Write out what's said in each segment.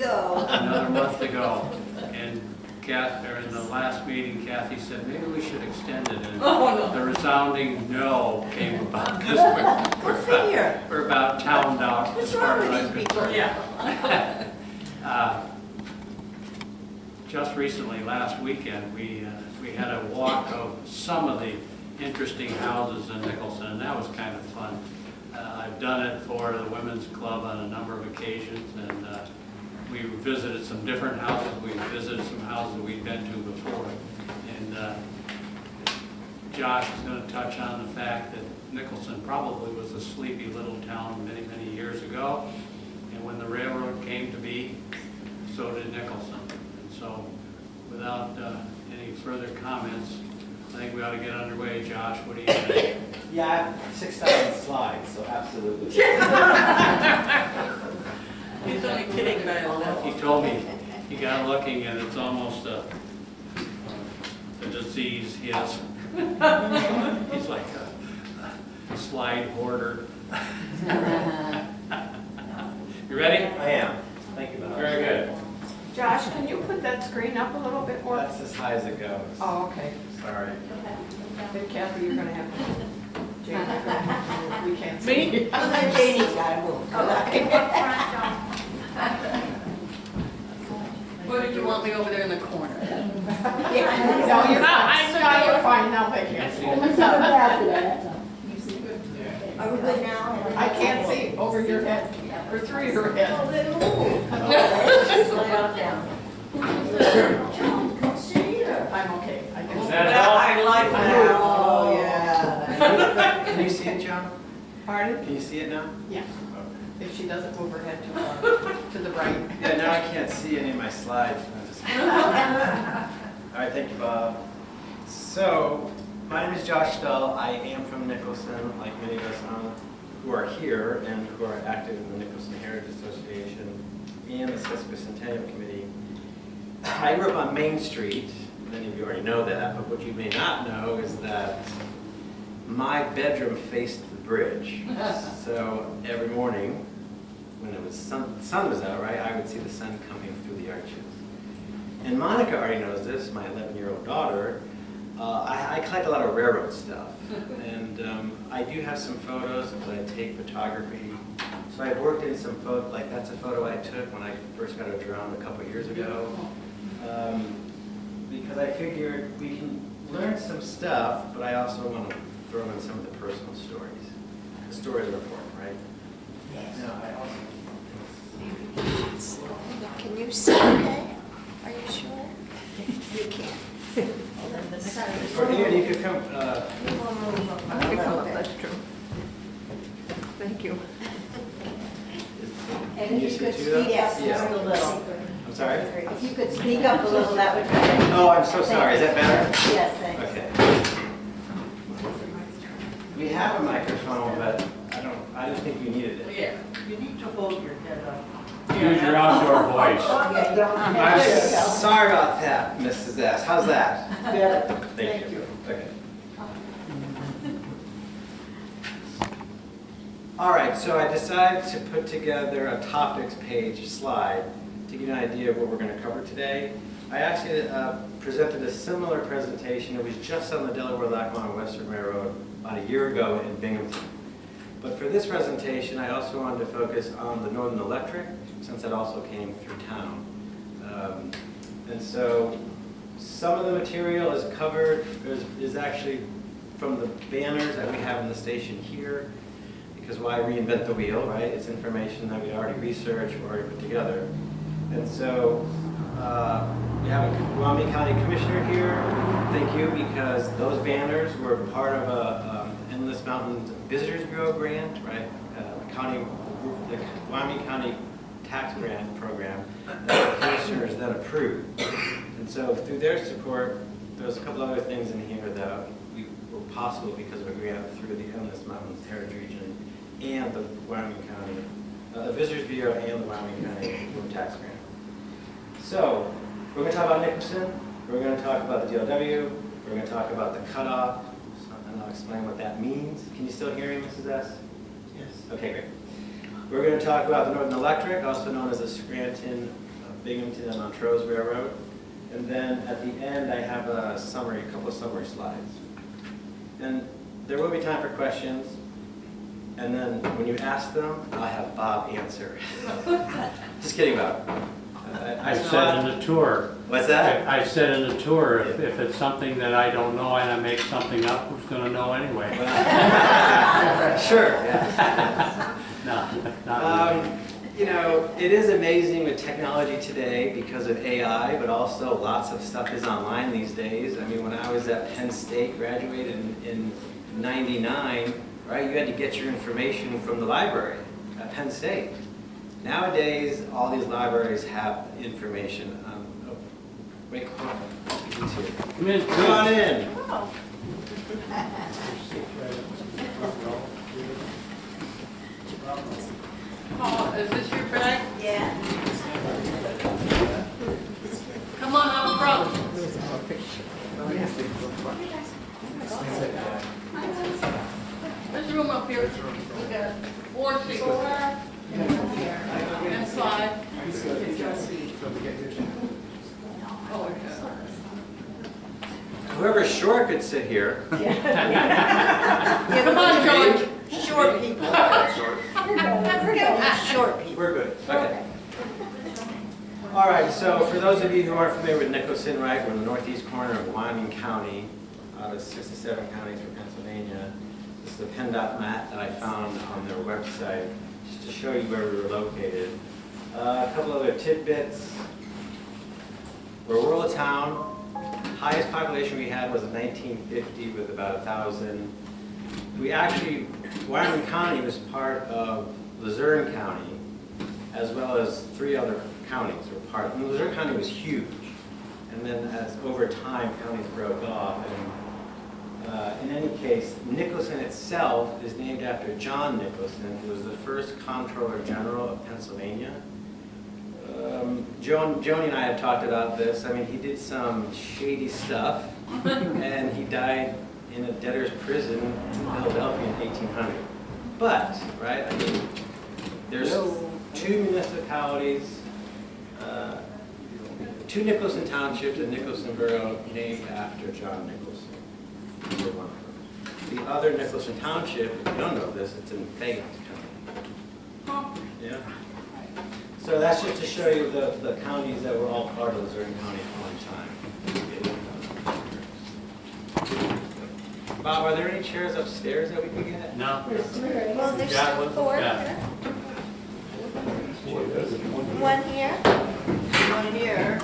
go. Another month to go. And in the last meeting, Kathy said, maybe we should extend it. And the resounding no came about this way. We're about towned out. What's wrong with these people? Yeah. Just recently, last weekend, we had a walk of some of the interesting houses in Nicholson, and that was kind of fun. I've done it for the Women's Club on a number of occasions, and we visited some different houses. We visited some houses that we'd been to before. And Josh is going to touch on the fact that Nicholson probably was a sleepy little town many, many years ago. And when the railroad came to be, so did Nicholson. And so without any further comments, I think we ought to get underway. Josh, what do you think? Yeah, I have 6,000 slides, so absolutely. He's only kidding about that. He told me he got looking and it's almost a disease he has. He's like a slide hoarder. You ready? I am. Thank you, Bob. Very good. Josh, can you put that screen up a little bit more? That's as high as it goes. Oh, okay. Sorry. Then Kathy, you're gonna have to. Jane, you're gonna have to move. We can't see. Me? Janie's gotta move. Or did you want me over there in the corner? No, you're fine. No, you're fine. Now they can't see. Are we good now? I can't see over your head or through your head. Oh, then move. Down. Can't see either. I'm okay. I can Is see. that all? I like that. Oh, yeah. Can you see it, John? Pardon? Can you see it now? Yeah. If she doesn't move her head too far to the right. Yeah, now I can't see any of my slides. All right, thank you, Bob. So, my name is Josh Stull. I am from Nicholson, like many of us who are here and who are active in the Nicholson Heritage Association and the Sesquicentennial Committee. I grew up on Main Street. Many of you already know that, but what you may not know is that my bedroom faced the bridge. So every morning, when it was sun was out, right, I would see the sun coming through the arches. And Monica already knows this, my 11-year-old daughter. I collect a lot of railroad stuff, and I do have some photos because I take photography. So I've worked in some photos, like that's a photo I took when I first got a drone a couple years ago. Because I figured we can learn some stuff, but I also want to throw in some of the personal stories. The stories are important, right? Yes. No, I also. Can you see okay? Are you sure? You can. Or Ian, you could come. I can come up, that's true. Thank you. And Can you if you see could too, though? speak up just Yeah. a little. I'm sorry? If you could speak up a little, that would be great. Oh, I'm so sorry. Is that better? Yes, thanks. Okay. We have a microphone, but I didn't think we needed it. Yeah. You need to hold your head up. Use your outdoor voice. Yeah, don't. I'm There you go. sorry about that, Mrs. S. How's that? Better. Thank you. Okay. All right, so I decided to put together a topics page slide to give you an idea of what we're going to cover today. I actually presented a similar presentation. It was just on the Delaware-Lackawanna Western Railroad about a year ago in Binghamton. But for this presentation, I also wanted to focus on the Northern Electric, since that also came through town. And so some of the material is covered, is actually from the banners that we have in the station here, because why reinvent the wheel, right? It's information that we already researched, we already put together. And so we have a Wyoming County Commissioner here. Thank you, because those banners were part of a Endless Mountains Visitors Bureau grant, right? The Wyoming County Tax Grant Program that the commissioners then approved. And so through their support, there's a couple other things in here that were possible because of a grant through the Endless Mountains Heritage Region and the Wyoming County, the Visitors Bureau and the Wyoming County Tax Grant. So we're going to talk about Nicholson, we're going to talk about the DL&W, we're going to talk about the cutoff, and I'll explain what that means. Can you still hear me, Mrs. S? Yes. Okay, great. We're going to talk about the Northern Electric, also known as the Scranton Binghamton and Montrose Railroad. And then at the end, I have a couple of summary slides. And there will be time for questions. And then when you ask them, I'll have Bob answer. Just kidding, Bob. I said in the tour. What's that? I said in the tour, if it's something that I don't know and I make something up, who's going to know anyway? Sure, yeah. No, not really. You know, it is amazing with technology today because of AI, but also lots of stuff is online these days. I mean, when I was at Penn State, graduated in '99, right, you had to get your information from the library at Penn State. Nowadays, all these libraries have information. Oh, wait, come on. Come in. Come on in. Paul, is this your bag? Yeah. Come on up front. There's room up here. We got 4 seats. And 5. Oh, okay. Whoever's short could sit here. Yeah, come on, George. Short people. Short people. We're good. Okay. All right, so for those of you who aren't familiar with Nicholson, right, we're in the northeast corner of Wyoming County, out of 67 counties from Pennsylvania. This is the PennDOT map that I found on their website, just to show you where we were located. A couple other tidbits. We're a rural town. Highest population we had was in 1950 with about 1,000. We actually, Wyoming County was part of Luzerne County, as well as 3 other counties were part. And Luzerne County was huge. And then as over time, counties broke off. And in any case, Nicholson itself is named after John Nicholson, who was the first Comptroller General of Pennsylvania. Joni and I have talked about this. I mean, he did some shady stuff, and he died in a debtor's prison in Philadelphia in 1800. But, right, I mean, there's 2 municipalities, 2 Nicholson townships in Nicholson Borough named after John Nicholson. These are one of them. The other Nicholson Township, if you don't know this, it's in Fayette County. Yeah. So that's just to show you the counties that were all part of Luzerne County at one time. Bob, are there any chairs upstairs that we can get? No. Well, there's Yeah, still what- 4 yeah. here. One here. One here.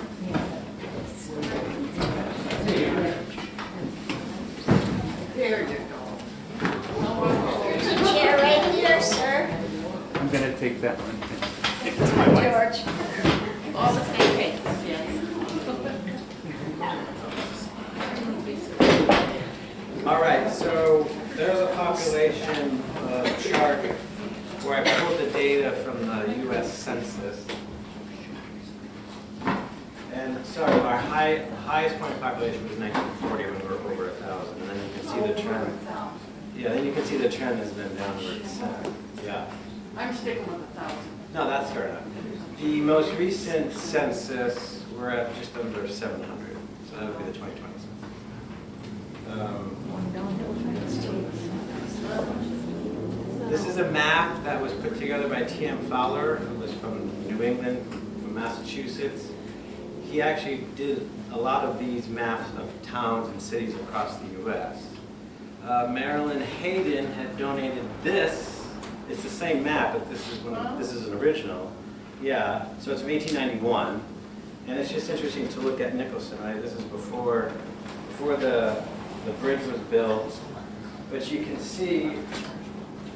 There you go. There's a chair right here, sir. I'm going to take that one. George. All the same things, yes. All right, so there's a population chart where I pulled the data from the U.S. Census. And sorry, our highest point of population was 1940 when we were over 1,000. And then you can see the trend. Yeah, then you can see the trend has been downwards. Yeah. I'm sticking with 1,000. No, that's fair enough. The most recent census, we're at just under 700. So that would be the 2020 census. This is a map that was put together by T.M. Fowler, who was from New England, from Massachusetts. He actually did a lot of these maps of towns and cities across the U.S. Marilyn Hayden had donated this. It's the same map, but this is an original. Yeah, so it's from 1891. And it's just interesting to look at Nicholson, right? This is before the bridge was built. But you can see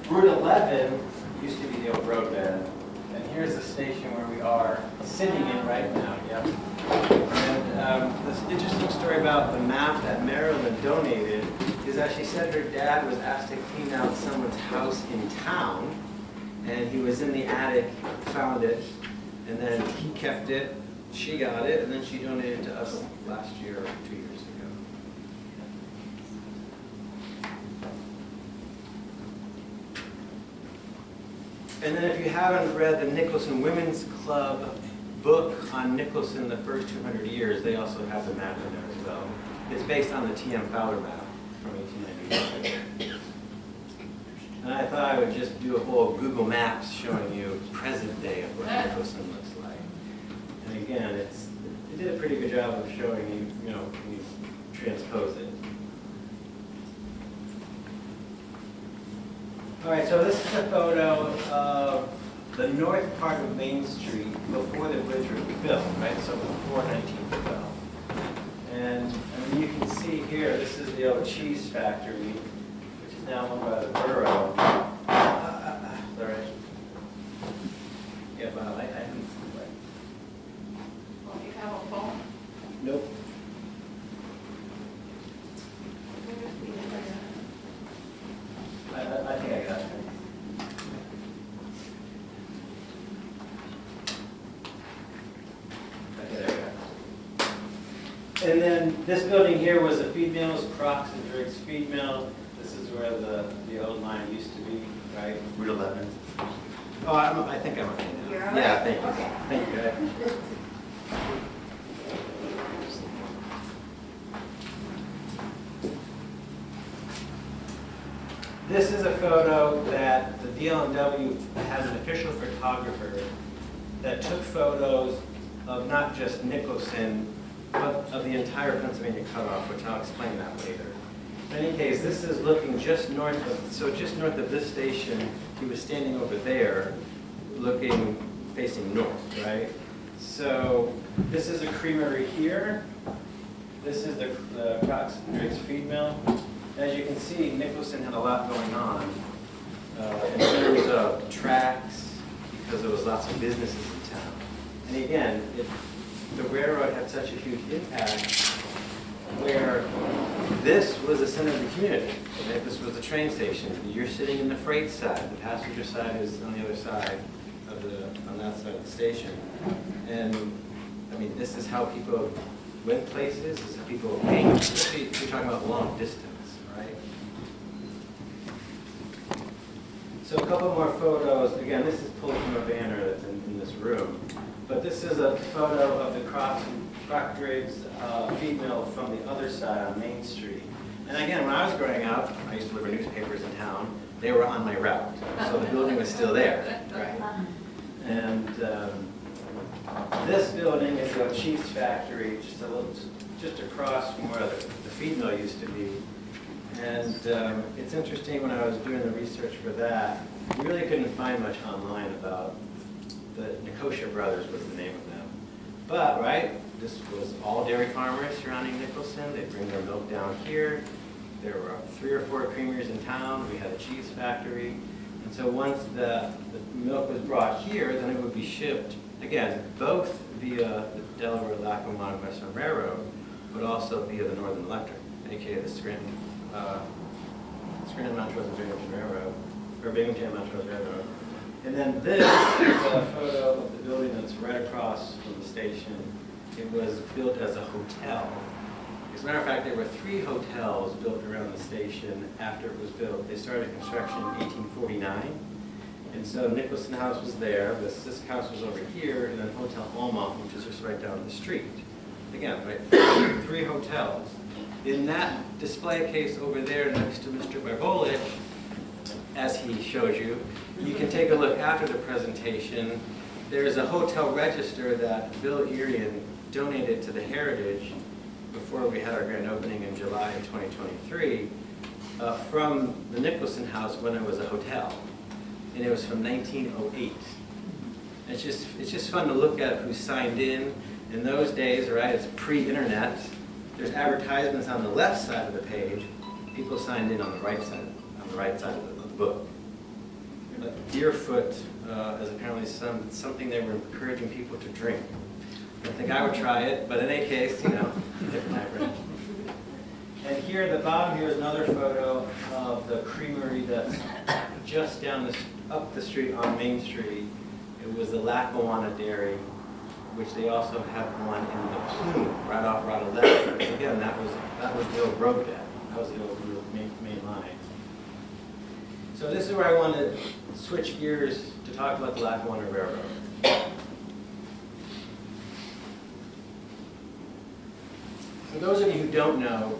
Route 11 used to be the old roadbed. And here's the station where we are sitting in right now. Yep. And this interesting story about the map that Marilyn donated is that she said her dad was asked to clean out someone's house in town, and he was in the attic, found it, and then he kept it, she got it, and then she donated it to us last year or 2 years ago. And then if you haven't read the Nicholson Women's Club book on Nicholson, the first 200 years, they also have the map in there as well. It's based on the T.M. Fowler map from 1895. And I thought I would just do a whole Google Maps showing you present day of what Nicholson looks like. And again, it did a pretty good job of showing you, you know, when you transpose it. All right, so this is a photo of the north part of Main Street before the bridge was built, right? So before 1912. And I mean, you can see here, this is the old cheese factory, which is now owned by the borough. Sorry. Yeah, Bob, I didn't see that. Oh, you have a phone? Nope. I think I got it. Okay, there we go. And then this building here was a feed mill, Crocks and Driggs feed mill. This is where the old line used to be, right? Route 11. Oh, I think I'm okay now. You're all Yeah, right? thank you. Okay. Thank you. This is a photo that the DL&W has an official photographer that took photos of not just Nicholson, but of the entire Pennsylvania cutoff, which I'll explain that later. In any case, this is looking just north of, so just north of this station, he was standing over there, looking, facing north, right? So this is a creamery here. This is the Cox and Driggs feed mill. As you can see, Nicholson had a lot going on in terms of tracks, because there was lots of businesses in town. And again, the railroad had such a huge impact where this was the center of the community. Right? This was the train station. You're sitting in the freight side. The passenger side is on the other side of on that side of the station. And I mean, this is how people went places. This is how people came. Especially if you're talking about long distance. Right? So a couple more photos. Again, this is pulled from a banner that's in this room. But this is a photo of the Croc Driggs feed mill from the other side on Main Street. And again, when I was growing up, I used to deliver newspapers in town. They were on my route, so the building was still there. Right? And this building is a cheese factory, just across from where the feed mill used to be. And it's interesting, when I was doing the research for that, we really couldn't find much online about the Nicholson brothers was the name of them. But, right, this was all dairy farmers surrounding Nicholson. They'd bring their milk down here. There were 3 or 4 creameries in town. We had a cheese factory. And so once the milk was brought here, then it would be shipped, again, both via the Delaware, Lackawanna, Western Railroad, but also via the Northern Electric, aka the Scranton Mount Trose and Binghamton Railroad, or Binghamton Mount Trose Railroad. And then this is a photo of the building that's right across from the station. It was built as a hotel. As a matter of fact, there were 3 hotels built around the station after it was built. They started construction in 1849. And so Nicholson House was there, the Sisk House was over here, and then Hotel Alma, which is just right down the street. Again, right, 3 hotels. In that display case over there next to Mr. Barbolich, as he showed you, you can take a look after the presentation. There's a hotel register that Bill Irian donated to the Heritage before we had our grand opening in July of 2023 from the Nicholson House when it was a hotel. And it was from 1908. And it's just fun to look at who signed in. In those days, right, it's pre-internet. There's advertisements on the left side of the page. People signed in on the right side of the book. Deerfoot is apparently something they were encouraging people to drink. I think I would try it, but in any case, you know, different type. And here at the bottom here is another photo of the creamery that's just up the street on Main Street. It was the Lackawanna Dairy, which they also have one in the Plume, right off Route 11. Again, that was the old road bed. That was the old main line. So this is where I want to switch gears to talk about the Lackawanna Railroad. those of you who don't know,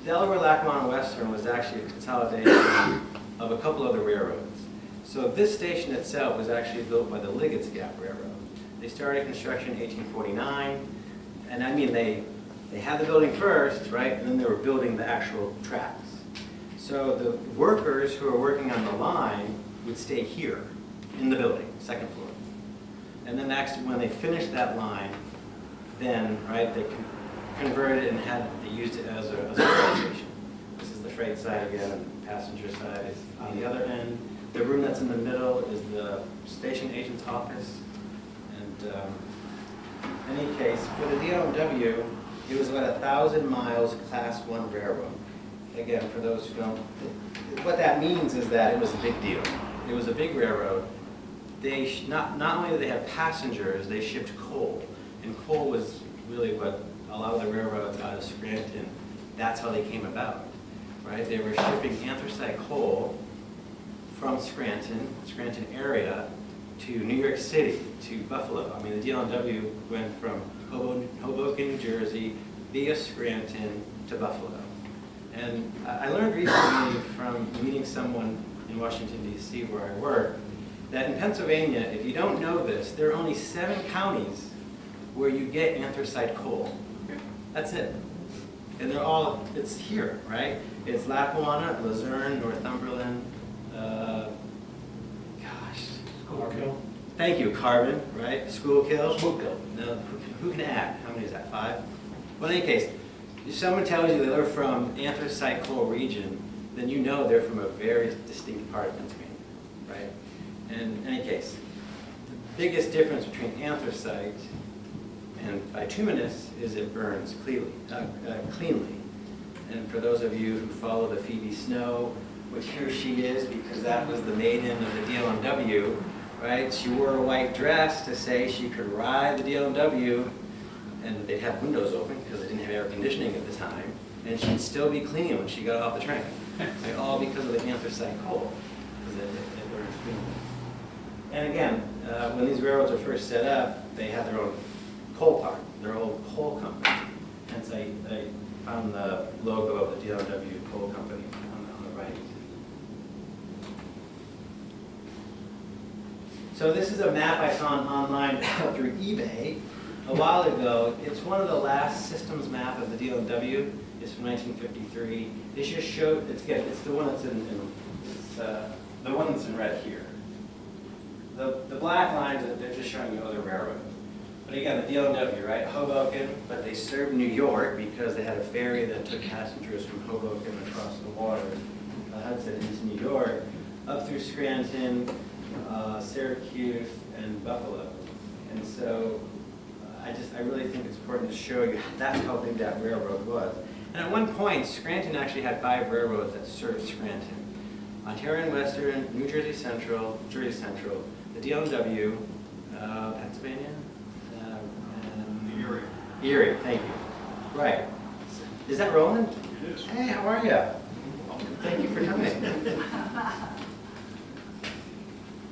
Delaware, Lackawanna Western was actually a consolidation of a couple other railroads. So this station itself was actually built by the Liggett's Gap Railroad. They started construction in 1849, and I mean they had the building first, right, and then they were building the actual tracks. So the workers who were working on the line would stay here in the building, second floor. And then next, when they finished that line, then, right, they converted it and they used it as a rail station. This is the freight side again, and the passenger side is on the other end. The room that's in the middle is the station agent's office. And in any case, for the DL&W, it was about 1,000 miles Class 1 railroad. Again, for those who don't, what that means is that it was a big deal. It was a big railroad. They not only did they have passengers, they shipped coal. And coal was really what a lot of the railroads out of Scranton, that's how they came about, right? They were shipping anthracite coal from Scranton area, to New York City, to Buffalo. I mean, the DL&W went from Hoboken, New Jersey, via Scranton to Buffalo. And I learned recently from meeting someone in Washington, D.C., where I work, that in Pennsylvania, if you don't know this, there are only 7 counties where you get anthracite coal. That's it. And they're all, it's here, right? It's Lackawanna, Luzerne, Northumberland, Schuylkill. Thank you, Carbon, right? Schuylkill. Schuylkill. No, who can add? How many is that, 5? Well, in any case, if someone tells you they're from anthracite coal region, then you know they're from a very distinct part of Pennsylvania, right? And in any case, the biggest difference between anthracite and bituminous is it burns cleanly. And for those of you who follow the Phoebe Snow, which here she is because that was the maiden of the DL&W, right? She wore a white dress to say she could ride the DL&W, and they'd have windows open because they didn't have air conditioning at the time, and she'd still be clean when she got off the train. Right? All because of the anthracite coal, because it burns cleanly. And again, when these railroads were first set up, they had their own coal part, their own coal company. Hence, I found the logo of the DL&W coal company on the right. So this is a map I found online through eBay a while ago. It's one of the last systems map of the DL&W. It's from 1953. It just showed, it's the one that's the one that's in red here. The black lines, they're just showing you other railroads. But again, the DL&W, right? Hoboken, but they served New York because they had a ferry that took passengers from Hoboken across the water, the Hudson into New York, up through Scranton, Syracuse, and Buffalo. And so I really think it's important to show you that's how big that railroad was. And at one point, Scranton actually had 5 railroads that served Scranton. Ontario and Western, New Jersey Central, the DL&W, Pennsylvania, and Erie, thank you. Right. Is that Roland? It is. Hey, how are you? Thank you for coming.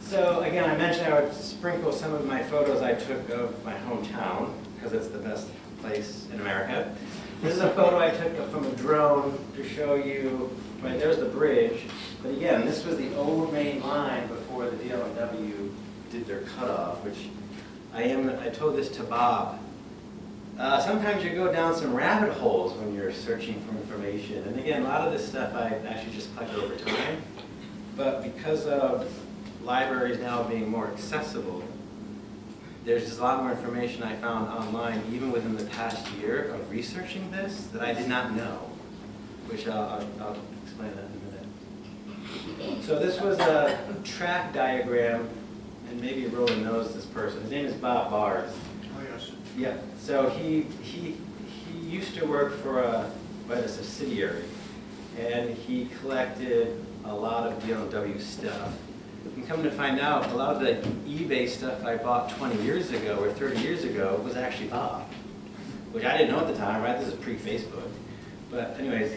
So again, I mentioned I would sprinkle some of my photos I took of my hometown, because it's the best place in America. This is a photo I took from a drone to show you, right, there's the bridge. But again, this was the old main line before the DL&W did their cutoff, which I told this to Bob. Sometimes you go down some rabbit holes when you're searching for information. And again, a lot of this stuff I actually just collected over time. But because of libraries now being more accessible, there's just a lot more information I found online, even within the past year of researching this, that I did not know, which I'll explain that in a minute. So this was a track diagram, and maybe Roland knows this person. His name is Bob Bars. Oh, yes. Yeah, so he used to work for a subsidiary, and he collected a lot of DL&W stuff. And come to find out, a lot of the eBay stuff I bought 20 years ago or 30 years ago was actually Bob, which I didn't know at the time, right? This is pre-Facebook. But anyways,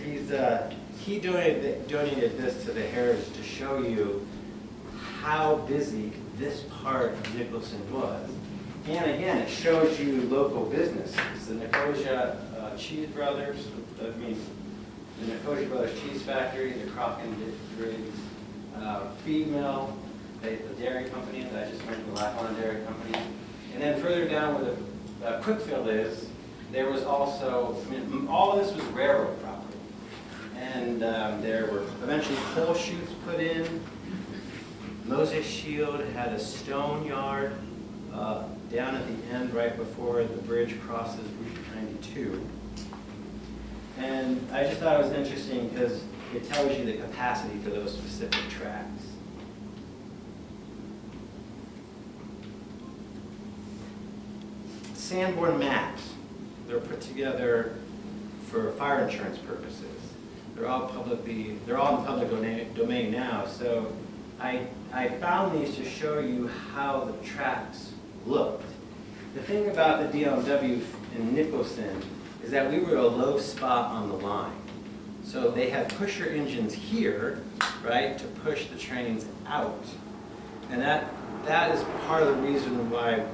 he donated this to the Heritage to show you how busy this part of Nicholson was. And again, it shows you local businesses. The Nicosia Cheese Brothers, the Nicosia Brothers Cheese Factory, the Crockin Briggs Feed Mill, the dairy company that I just mentioned, the Lackawanna Dairy Company. And then further down where the Quickfield is, there was also, all of this was railroad property. And there were eventually coal chutes put in. Moses Shield had a stone yard down at the end right before the bridge crosses Route 92. And I just thought it was interesting because it tells you the capacity for those specific tracks. Sanborn maps. They're put together for fire insurance purposes. They're all in public domain now. So I found these to show you how the tracks looked. The thing about the DL&W in Nicholson is that we were a low spot on the line. So they had pusher engines here, right, to push the trains out. And that is part of the reason why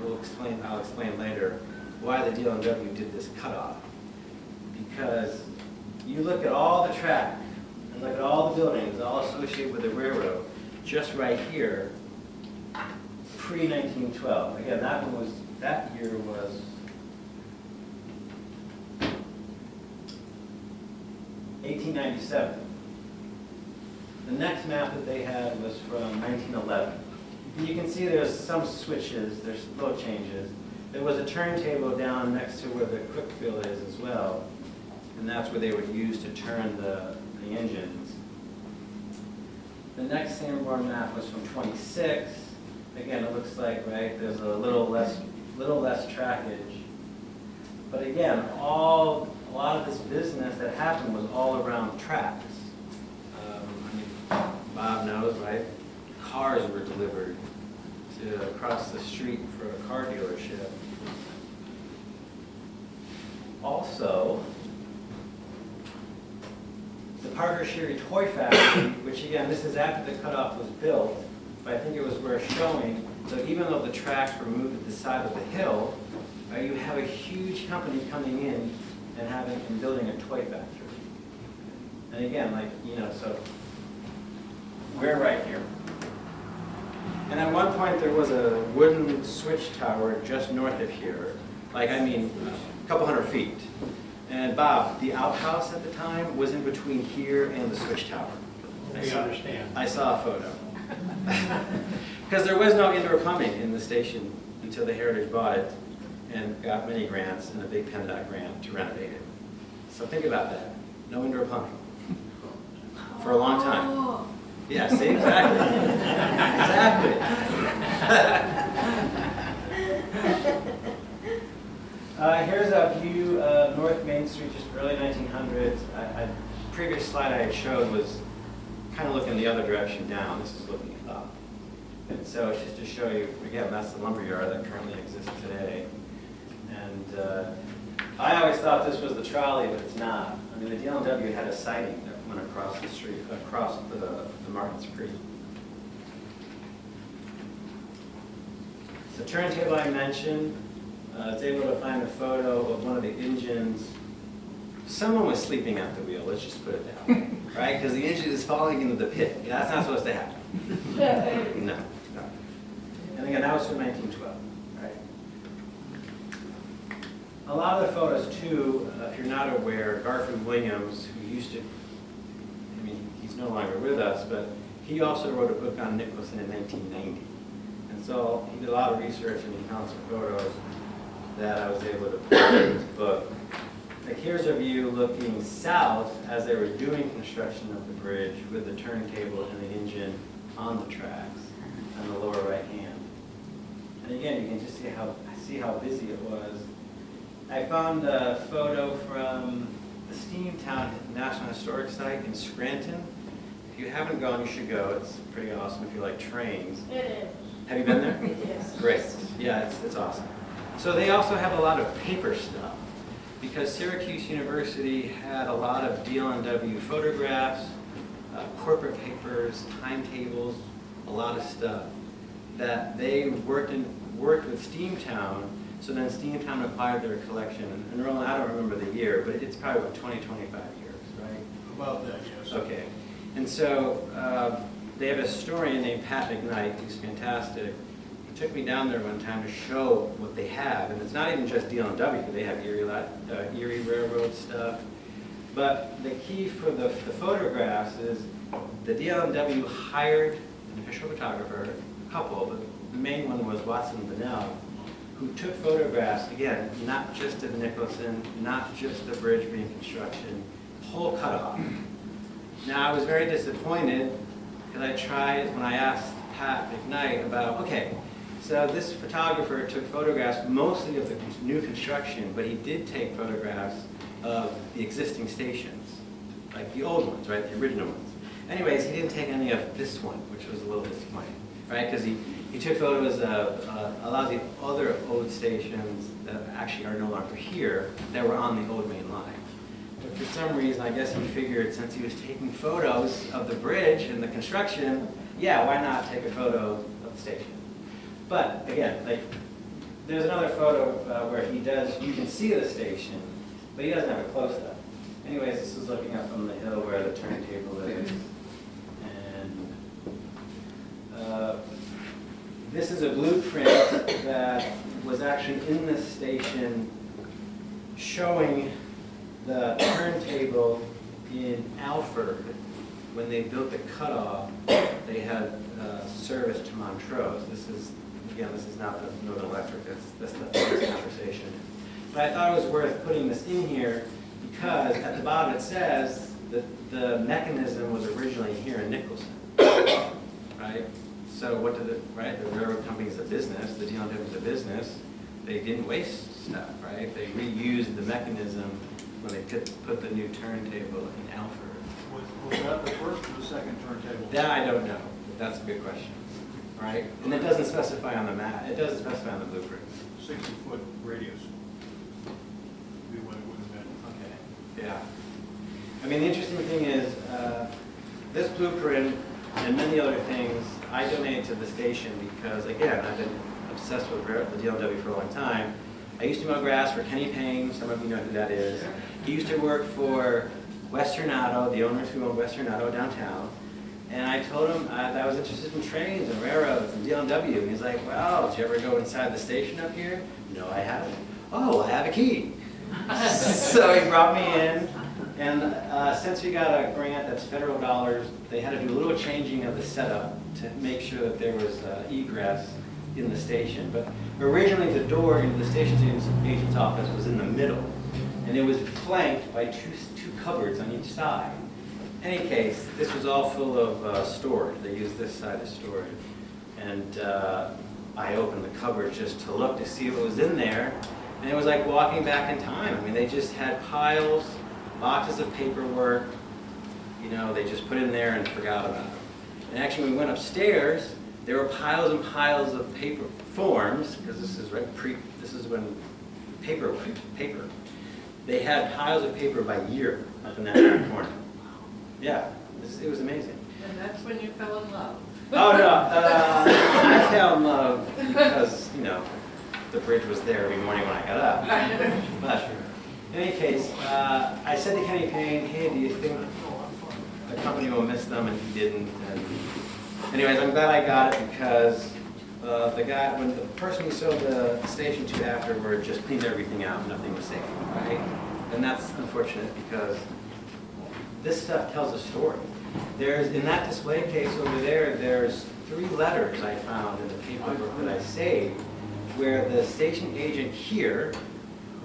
I'll explain later why the DL&W did this cutoff. Because you look at all the track and look at all the buildings, all associated with the railroad, just right here, pre-1912. Again, that year was 1897. The next map that they had was from 1911. And you can see there's some switches, there's little changes. There was a turntable down next to where the Quickfield is as well, and that's where they would use to turn the engines. The next Sanborn map was from 26. Again, it looks like, right, there's a little less trackage. But again, a lot of this business that happened was all around tracks. Bob knows, right? Cars were delivered to across the street for a car dealership. Also, the Parker Sherry Toy Factory, which again, this is after the cutoff was built, but I think it was worth showing. So even though the tracks were moved to the side of the hill, right, you have a huge company coming in and building a toy factory. And again, so we're right here. And at one point there was a wooden switch tower just north of here, a couple hundred feet. And Bob, the outhouse at the time was in between here and the switch tower. I saw a photo. Because there was no indoor plumbing in the station until the Heritage bought it and got many grants and a big PennDOT grant to renovate it. So think about that. No indoor plumbing. For a long time. Yeah, see, exactly. Here's a view of North Main Street, just early 1900s. The previous slide I had showed was kind of looking the other direction down. This is looking up. And so it's just to show you, again, that's the lumberyard that currently exists today. And I always thought this was the trolley, but it's not. I mean, the DL&W had a siding that went across the street, across the Martins Creek. The turntable I mentioned, I was able to find a photo of one of the engines. Someone was sleeping at the wheel, let's just put it that way, right? Because the engine is falling into the pit. Yeah, that's not supposed to happen. No. And again, that was from 1912, right? A lot of the photos, too, if you're not aware, Garfield Williams, who used to, he's no longer with us, but he also wrote a book on Nicholson in 1990. And so he did a lot of research and he found some photos that I was able to put in his book. Like here's a view looking south as they were doing construction of the bridge with the turntable and the engine on the tracks on the lower right hand. And again, you can just see how busy it was. I found a photo from the Steamtown National Historic Site in Scranton. If you haven't gone, you should go. It's pretty awesome if you like trains. It is. Have you been there? Yes. Great. Yeah, it's awesome. So they also have a lot of paper stuff because Syracuse University had a lot of DL&W photographs, corporate papers, timetables, a lot of stuff that they worked worked with Steamtown, so then Steamtown acquired their collection. And Roland, I don't remember the year, but it's probably about 20, 25 years, right? About that, yes. Okay. And so they have a historian named Pat McKnight, who's fantastic. He took me down there one time to show what they have. And it's not even just DL&W. They have Erie Railroad stuff. But the key for the photographs is the DL&W hired an official photographer, a couple, but the main one was Watson Bunnell, who took photographs, again, not just of Nicholson, not just the bridge being construction, whole cutoff. Now, I was very disappointed because I tried, when I asked Pat McKnight about, okay, so this photographer took photographs mostly of the new construction, but he did take photographs of the existing stations, like the old ones, right, the original ones. Anyways, he didn't take any of this one, which was a little disappointing, right, because he took photos of a lot of the other old stations that actually are no longer here that were on the old main line. But for some reason, I guess he figured since he was taking photos of the bridge and the construction, yeah, why not take a photo of the station? But again, like, there's another photo where he does, you can see the station, but he doesn't have a close-up. Anyways, this is looking up from the hill where the turntable is. And this is a blueprint that was actually in this station showing the turntable in Alford. When they built the cutoff, they had service to Montrose. This is, again, this is not the Northern Electric, that's the first conversation. But I thought it was worth putting this in here because at the bottom it says that the mechanism was originally here in Nicholson, right? So what did right? The railroad company is a business, the DL&W is a business. They didn't waste stuff, right? They reused the mechanism when they put the new turntable in Alford. Was that the first or the second turntable? That I don't know. That's a good question, right? And it doesn't specify on the map. It doesn't specify on the blueprint. 60-foot radius. Be what it would have been. Okay. Yeah. I mean, the interesting thing is this blueprint and many other things I donated to the station because, again, I've been obsessed with the DL&W for a long time. I used to mow grass for Kenny Payne. Some of you know who that is. He used to work for Western Auto, the owners who own Western Auto downtown. And I told him that I was interested in trains and railroads and DL&W. And he's like, well, did you ever go inside the station up here? No, I haven't. Oh, I have a key. So he brought me in. And since we got a grant that's federal dollars, they had to do a little changing of the setup to make sure that there was egress in the station. But originally the door into the station agent's office was in the middle. And it was flanked by two cupboards on each side. In any case, this was all full of storage. They used this side as storage. And I opened the cupboard just to look to see what was in there. And it was like walking back in time. I mean, they just had piles, boxes of paperwork, you know, they just put in there and forgot about them. And actually, when we went upstairs, there were piles and piles of paper forms, because this is when paper. They had piles of paper by year up in that corner. Yeah, it was amazing. And that's when you fell in love. Oh no, I fell in love because, you know, the bridge was there every morning when I got up. But in any case, I said to Kenny Payne, hey, do you think the company will miss them? And he didn't. And anyways, I'm glad I got it because when the person we sold the station to afterward just cleaned everything out, nothing was saved, right? And that's unfortunate because this stuff tells a story. In that display case over there, there's 3 letters I found in the paperwork that I saved where the station agent here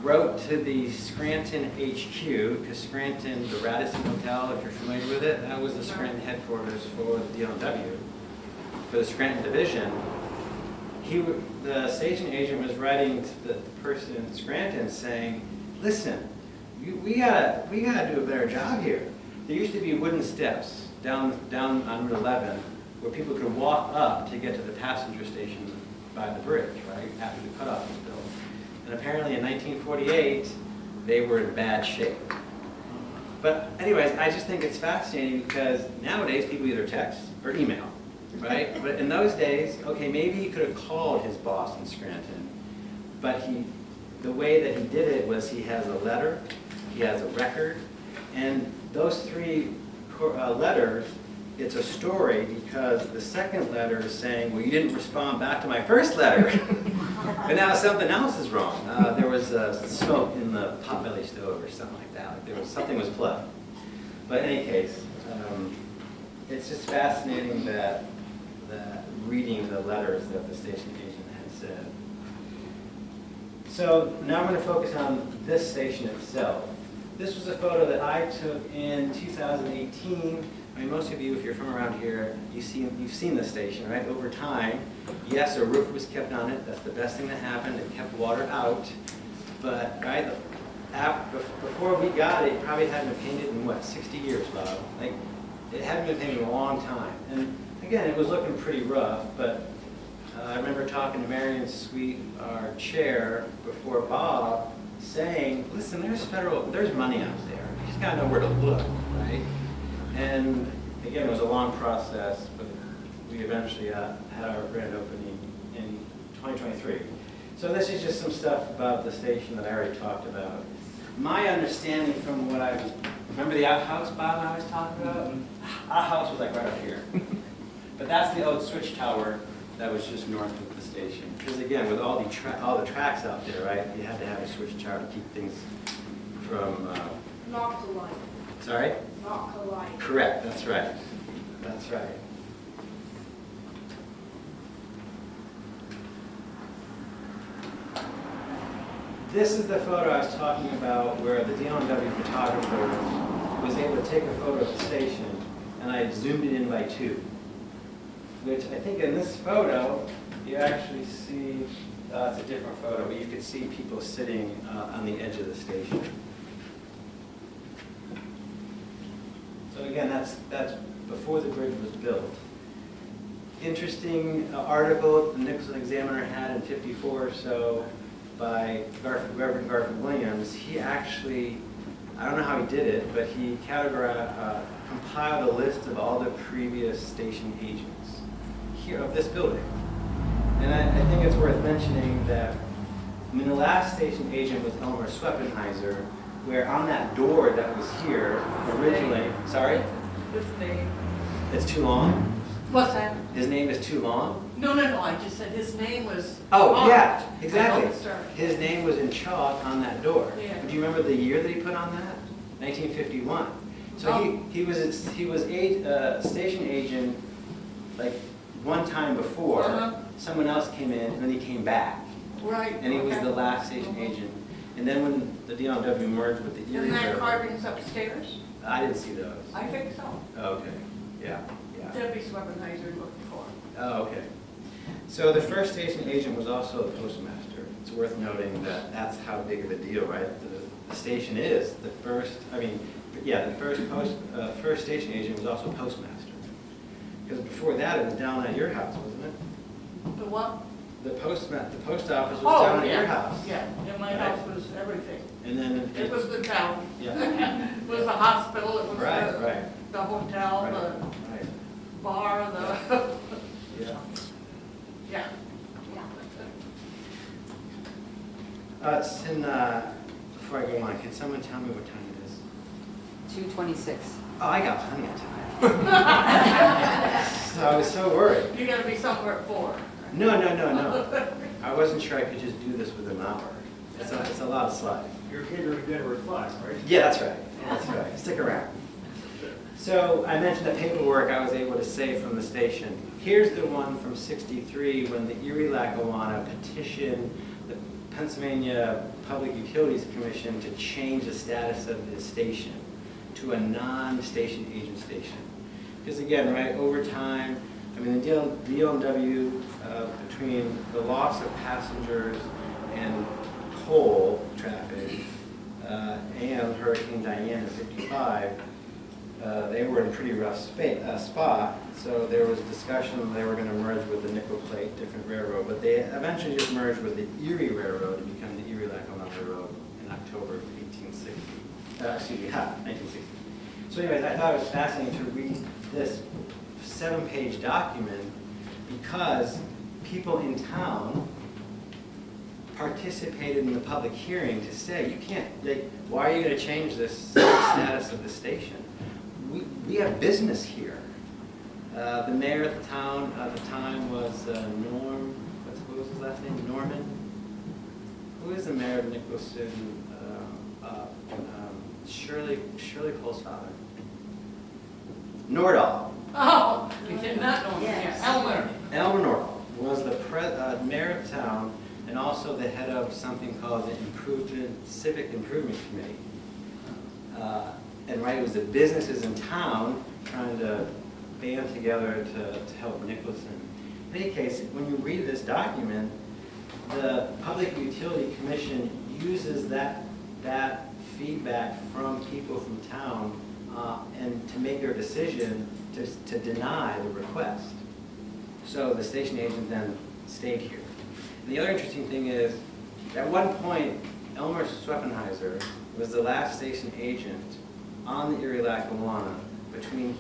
wrote to the Scranton HQ, because Scranton, the Radisson Hotel, if you're familiar with it, that was the Scranton headquarters for the DL&W, for the Scranton division. The station agent was writing to the person in Scranton saying, listen, we gotta do a better job here. There used to be wooden steps down on Route 11 where people could walk up to get to the passenger station by the bridge, right, after the cutoff was built. And apparently in 1948, they were in bad shape. But anyways, I just think it's fascinating because nowadays people either text or email. right? But in those days, okay, maybe he could have called his boss in Scranton, but the way that he did it was he has a letter, he has a record, and those three letters, it's a story because the second letter is saying, well, you didn't respond back to my first letter. But now something else is wrong. There was smoke in the potbelly stove or something like that. Like something was plugged. But in any case, it's just fascinating that reading the letters that the station agent had said. So now I'm going to focus on this station itself. This was a photo that I took in 2018. I mean, most of you, if you're from around here, you've seen this station, right? Over time, yes, a roof was kept on it. That's the best thing that happened. It kept water out. But, right, before we got it, it probably hadn't been painted in, what, 60 years, Bob? Like, it hadn't been painted in a long time. And again, it was looking pretty rough, but I remember talking to Marion Sweet, our chair, before Bob, saying, listen, there's money out there. You just got to know where to look, right? And again, it was a long process, but we eventually had our grand opening in 2023. So this is just some stuff about the station that I already talked about. My understanding from what remember the outhouse, Bob, I was talking about? Our house was like right up here. But that's the old switch tower that was just north of the station. Because again, with all the tracks out there, right, you had to have a switch tower to keep things from... Not alike. Sorry? Not alike. Correct, that's right. That's right. This is the photo I was talking about where the DL&W photographer was able to take a photo of the station, and I zoomed it in by 2. Which I think in this photo, you actually see, it's a different photo, but you could see people sitting on the edge of the station. So again, that's before the bridge was built. Interesting article the Nicholson Examiner had in '54 or so by Reverend Garfield Williams. He actually, I don't know how he did it, but he compiled a list of all the previous station agents here of this building. And I think it's worth mentioning that, I mean, the last station agent was Elmer Sweppenheiser, where on that door that was here originally, sorry? His name. It's too long? What's that? His name is too long? No, I just said his name was. Oh, yeah, I exactly. know the story. His name was in chalk on that door. Yeah. Do you remember the year that he put on that? 1951. So Oh. he was a station agent like one time before. Someone else came in and then he came back. Right. And he was okay. the last station agent. And then when the DL&W merged with the Erie Isn't that Railroad, carvings upstairs? I didn't see those. I think so. Oh, okay, yeah. Debbie Sweppenheiser looked for. Oh, okay. So the first station agent was also the postmaster. It's worth noting that that's how big of a deal, right? The station is the first. I mean, yeah, the first station agent was also postmaster. Because before that, it was down at your house, wasn't it? The what? The post office was Oh, down at yeah. your house. Yeah, and my Right. house was everything. And then It was the town. Yeah. It was the hospital, it was Right. the hotel, Right. the Right. bar, Yeah. yeah. It's in, before I go on, can someone tell me what time it is? 2:26. Oh, I got plenty of time. So I was so worried. You gotta be somewhere at 4. No. I wasn't sure I could just do this within an hour. It's a lot of slides. You're catering dinner at 5, right? Yeah, that's right. That's right. Stick around. So I mentioned the paperwork I was able to save from the station. Here's the one from '63 when the Erie-Lackawanna petitioned the Pennsylvania Public Utilities Commission to change the status of the station to a non-station agent station. Because again, right, over time, I mean, the DL&W, between the loss of passengers and coal traffic and Hurricane Diane in '55, they were in a pretty rough spot. So there was discussion they were going to merge with the Nickel Plate, different railroad, but they eventually just merged with the Erie Railroad to become the Erie-Lackawanna Railroad in October of 1960. 1960. So anyways, I thought it was fascinating to read this 7-page document because people in town participated in the public hearing to say, you can't, why are you going to change this status of the station? We have business here. The mayor at the town at the time was Norm, what was his last name? Norman? Who is the mayor of Nicholson? Shirley Cole's father. Nordahl. Oh, you did not know him, Yes. yeah, Elmer. Elmer Nordahl was the mayor of town and also the head of something called the Civic Improvement Committee. And right, it was the businesses in town trying to band together to help Nicholson. In any case, when you read this document, the Public Utility Commission uses that feedback from people from town and to make their decision to deny the request. So the station agent then stayed here. And the other interesting thing is, at one point, Elmer Sweppenheiser was the last station agent on the Erie-Lackawanna between,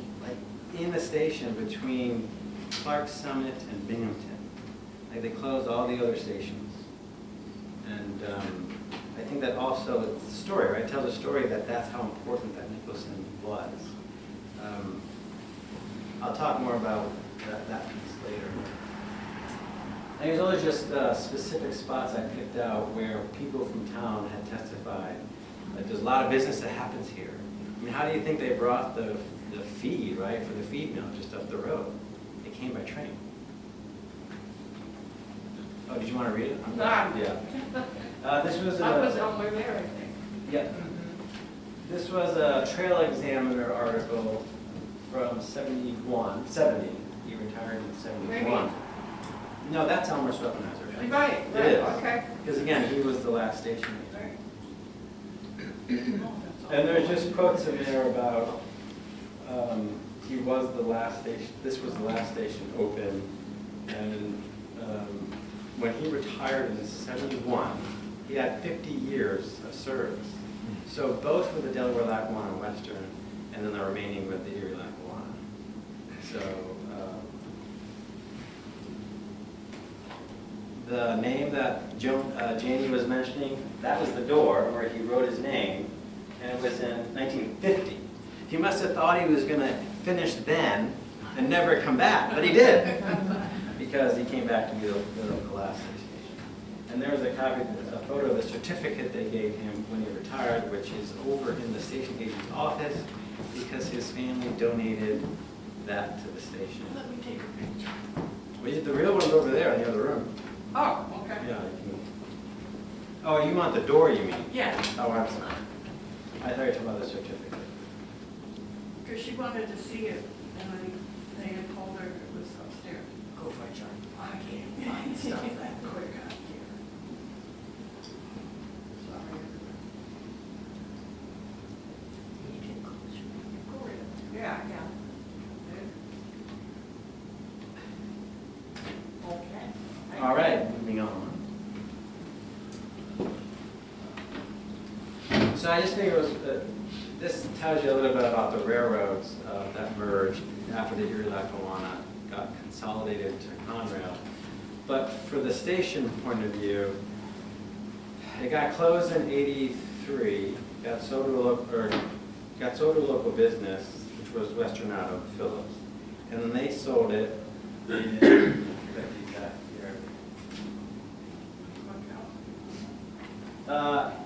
in the station between Clark Summit and Binghamton. They closed all the other stations. And I think that also, it's a story, right? It tells a story that that's how important that Nicholson was. I'll talk more about that piece later. And there's always just specific spots I picked out where people from town had testified. There's a lot of business that happens here. I mean, how do you think they brought the feed, right, for the feed mill just up the road? They came by train. Oh, did you want to read it? Nah. Yeah. This was I was Elmer there, I think. yeah. This was a Trail Examiner article from 70. He retired in 71. Maybe. No, that's Elmer Sweppenheiser. Right, It is. okay. Because again, he was the last station agent. And there's just quotes in there about he was the last station. This was the last station open, and when he retired in 71, he had 50 years of service. So both with the Delaware-Lackawanna Western, and then the remaining with the Erie-Lackawanna. So the name that Janie was mentioning, that was the door where he wrote his name, and it was in 1950. He must have thought he was going to finish then and never come back, but he did, because he came back to be the last station. And there was a copy, a photo of the certificate they gave him when he retired, which is over in the station agent's office, because his family donated that to the station. Let me take a picture. Well, the real one's over there in the other room. Oh, okay. Yeah. Oh, you want the door, you mean? Yeah, Oh, I'm sorry. I thought you were talking about the certificate. because she wanted to see it, and they had told her it was upstairs. Go for it, John. I can't find stuff that quick out here. Sorry. Yeah, yeah. Okay. All right, moving on. So I just think it was, this tells you a little bit about the railroads that merged after the Erie-Lackawanna got consolidated to Conrail. But for the station point of view, it got closed in '83, got sold to a local business, which was Western Auto Phillips, and then they sold it in,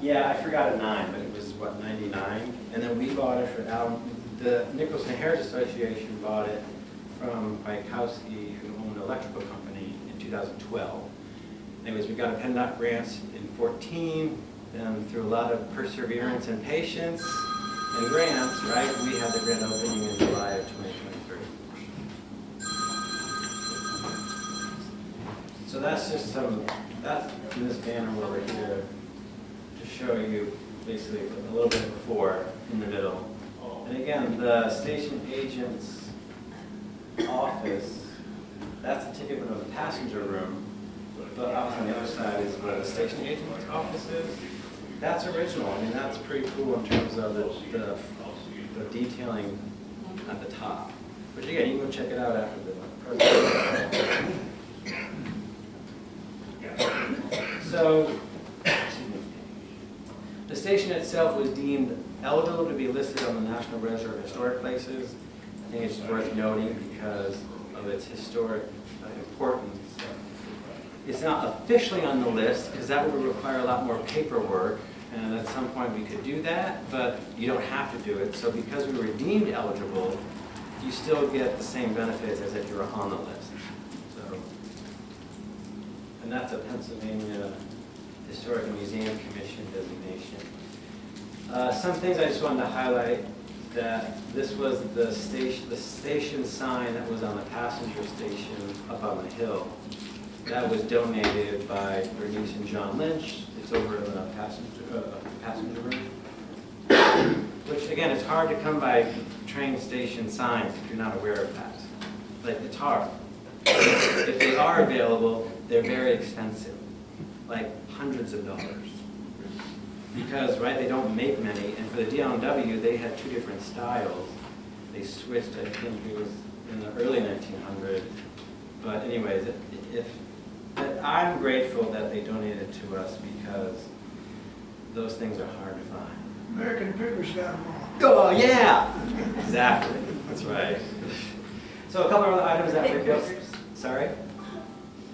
yeah, I forgot a 9, but it was, what, 99? And then we bought it for, the Nicholson Heritage Association bought it from Bykowski, who owned an electrical company, in 2012. Anyways, we got a PennDOT grant in 14, then through a lot of perseverance and patience and grants, right, we had the grand opening in July of 2023. So that's just that's in this banner over here, to show you basically a little bit before, in the middle. And again, the station agent's office, that's the ticket window of the passenger room, but up on the other side is where the station agent's office is. That's original. I mean, that's pretty cool in terms of the detailing at the top. Which again, you can go check it out after the presentation. So, the station itself was deemed eligible to be listed on the National Register of Historic Places. I think it's worth noting because of its historic importance. It's not officially on the list because that would require a lot more paperwork, and at some point we could do that, but you don't have to do it. So because we were deemed eligible, you still get the same benefits as if you were on the list. So, and that's a Pennsylvania Historic Museum Commission designation. Some things I just wanted to highlight, that this was the station sign that was on the passenger station up on the hill. That was donated by Bernice and John Lynch. It's over in the passenger room. Which again, it's hard to come by train station signs if you're not aware of that. Like, it's hard. If they are available, they're very expensive, like hundreds of dollars. Because, right, they don't make many, and for the DL&W, they had two different styles. They switched, I think it was in the early 1900s. But anyways, but I'm grateful that they donated to us because those things are hard to find. American Pickers got them Oh, all. yeah! Exactly, that's right. So a couple of other items that were built. Sorry?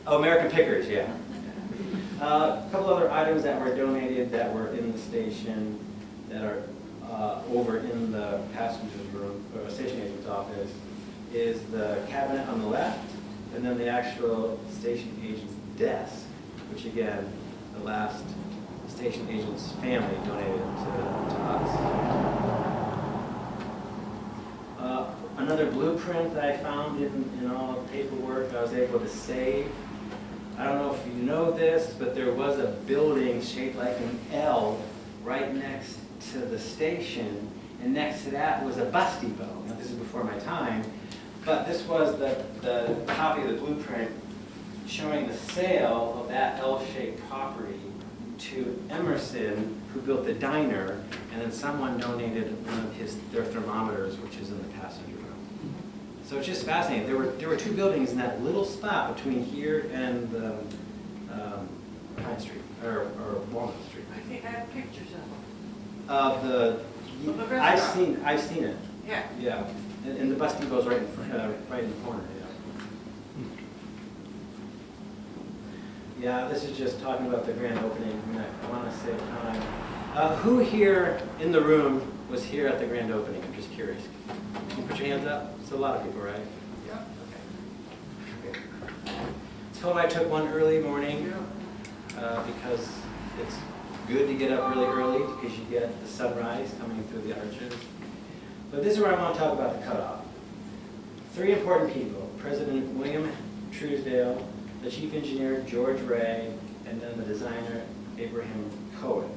Oh, American Pickers, yeah. A couple other items that were donated that were in the station that are over in the passenger's room, or station agent's office, is the cabinet on the left, and then the actual station agent's desk, which again, the last station agent's family donated to us. Another blueprint that I found in all the paperwork I was able to save. I don't know if you know this, but there was a building shaped like an L right next to the station, and next to that was a bus depot. Now, this is before my time, but this was the copy of the blueprint showing the sale of that L-shaped property to Emerson, who built the diner, and then someone donated one of their thermometers, which is in the passenger room. So it's just fascinating. There were two buildings in that little spot between here and the Pine Street, or Walnut Street. I think I have pictures of them. Of the I've seen it. Yeah. Yeah, and the bus depot's right in front, right in the corner. Yeah. Yeah, this is just talking about the grand opening. I want to save time. Who here in the room was here at the grand opening? I'm just curious. Can you put your hands up? It's a lot of people, right? Yeah. Okay. So I took one early morning because it's good to get up really early because you get the sunrise coming through the arches. But this is where I want to talk about the cutoff. Three important people: President William Truesdale, the chief engineer George Ray, and then the designer Abraham Cohen.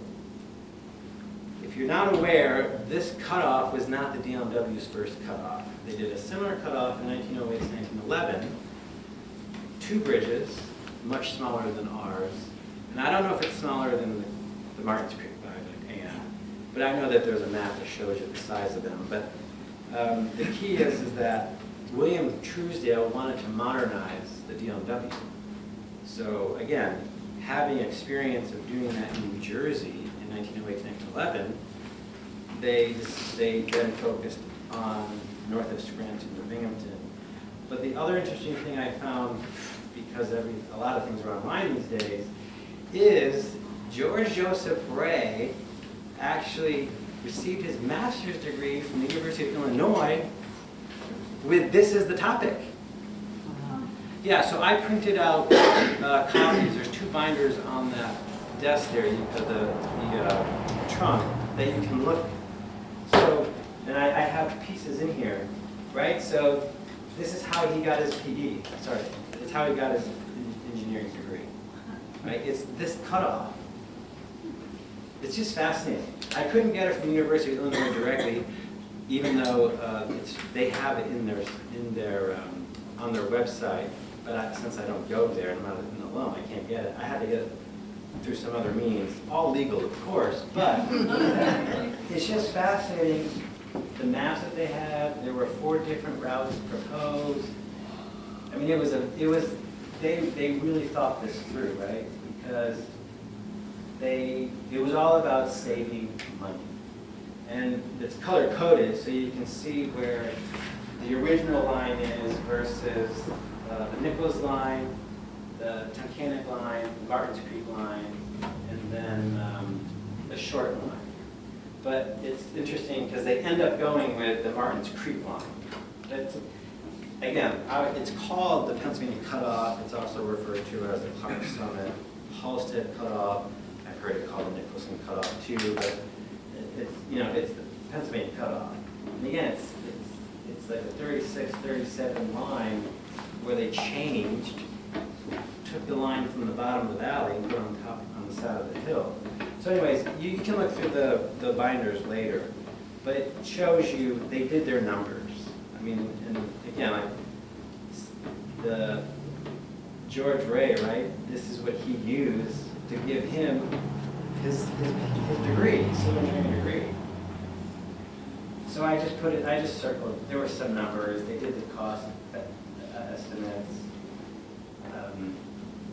If you're not aware, this cutoff was not the DL&W's first cutoff. They did a similar cutoff in 1908 to 1911. Two bridges, much smaller than ours. And I don't know if it's smaller than the Martins Creek Viaduct, but I know that there's a map that shows you the size of them. But the key is that William Truesdale wanted to modernize the DL&W. So again, having experience of doing that in New Jersey in 1908 to 1911, they then focused on north of Scranton to Binghamton. But the other interesting thing I found, because a lot of things are online these days, is George Joseph Ray actually received his master's degree from the University of Illinois with this as the topic. Yeah, so I printed out copies. There's two binders on that desk there, the trunk, that you can look. So, and I have pieces in here, right? So this is how he got his PD. Sorry, it's how he got his engineering degree. Right? It's this cutoff. It's just fascinating. I couldn't get it from the University of Illinois directly, even though they have it in their on their website. But since I don't go there and I'm not in the loan, I can't get it. I had to get it through some other means, all legal, of course. But it's just fascinating the maps that they had, there were 4 different routes proposed. I mean, they really thought this through, right? Because it was all about saving money. And it's color coded, so you can see where the original line is versus the Nichols line, the Tunkhannock line, the Martins Creek line, and then the short line. But it's interesting because they end up going with the Martins Creek line. That's, again, it's called the Pennsylvania Cutoff. It's also referred to as the Clark Summit, Halstead Cutoff. I've heard it called the Nicholson Cutoff too, but it's the Pennsylvania Cutoff. And again, it's like a 36, 37 line where they changed, took the line from the bottom of the valley and put it on the side of the hill. So anyways, you can look through the binders later, but it shows you they did their numbers. I mean, and again, the George Ray, right? This is what he used to give him his degree, civil engineering degree. So I just circled. There were some numbers. They did the cost estimates.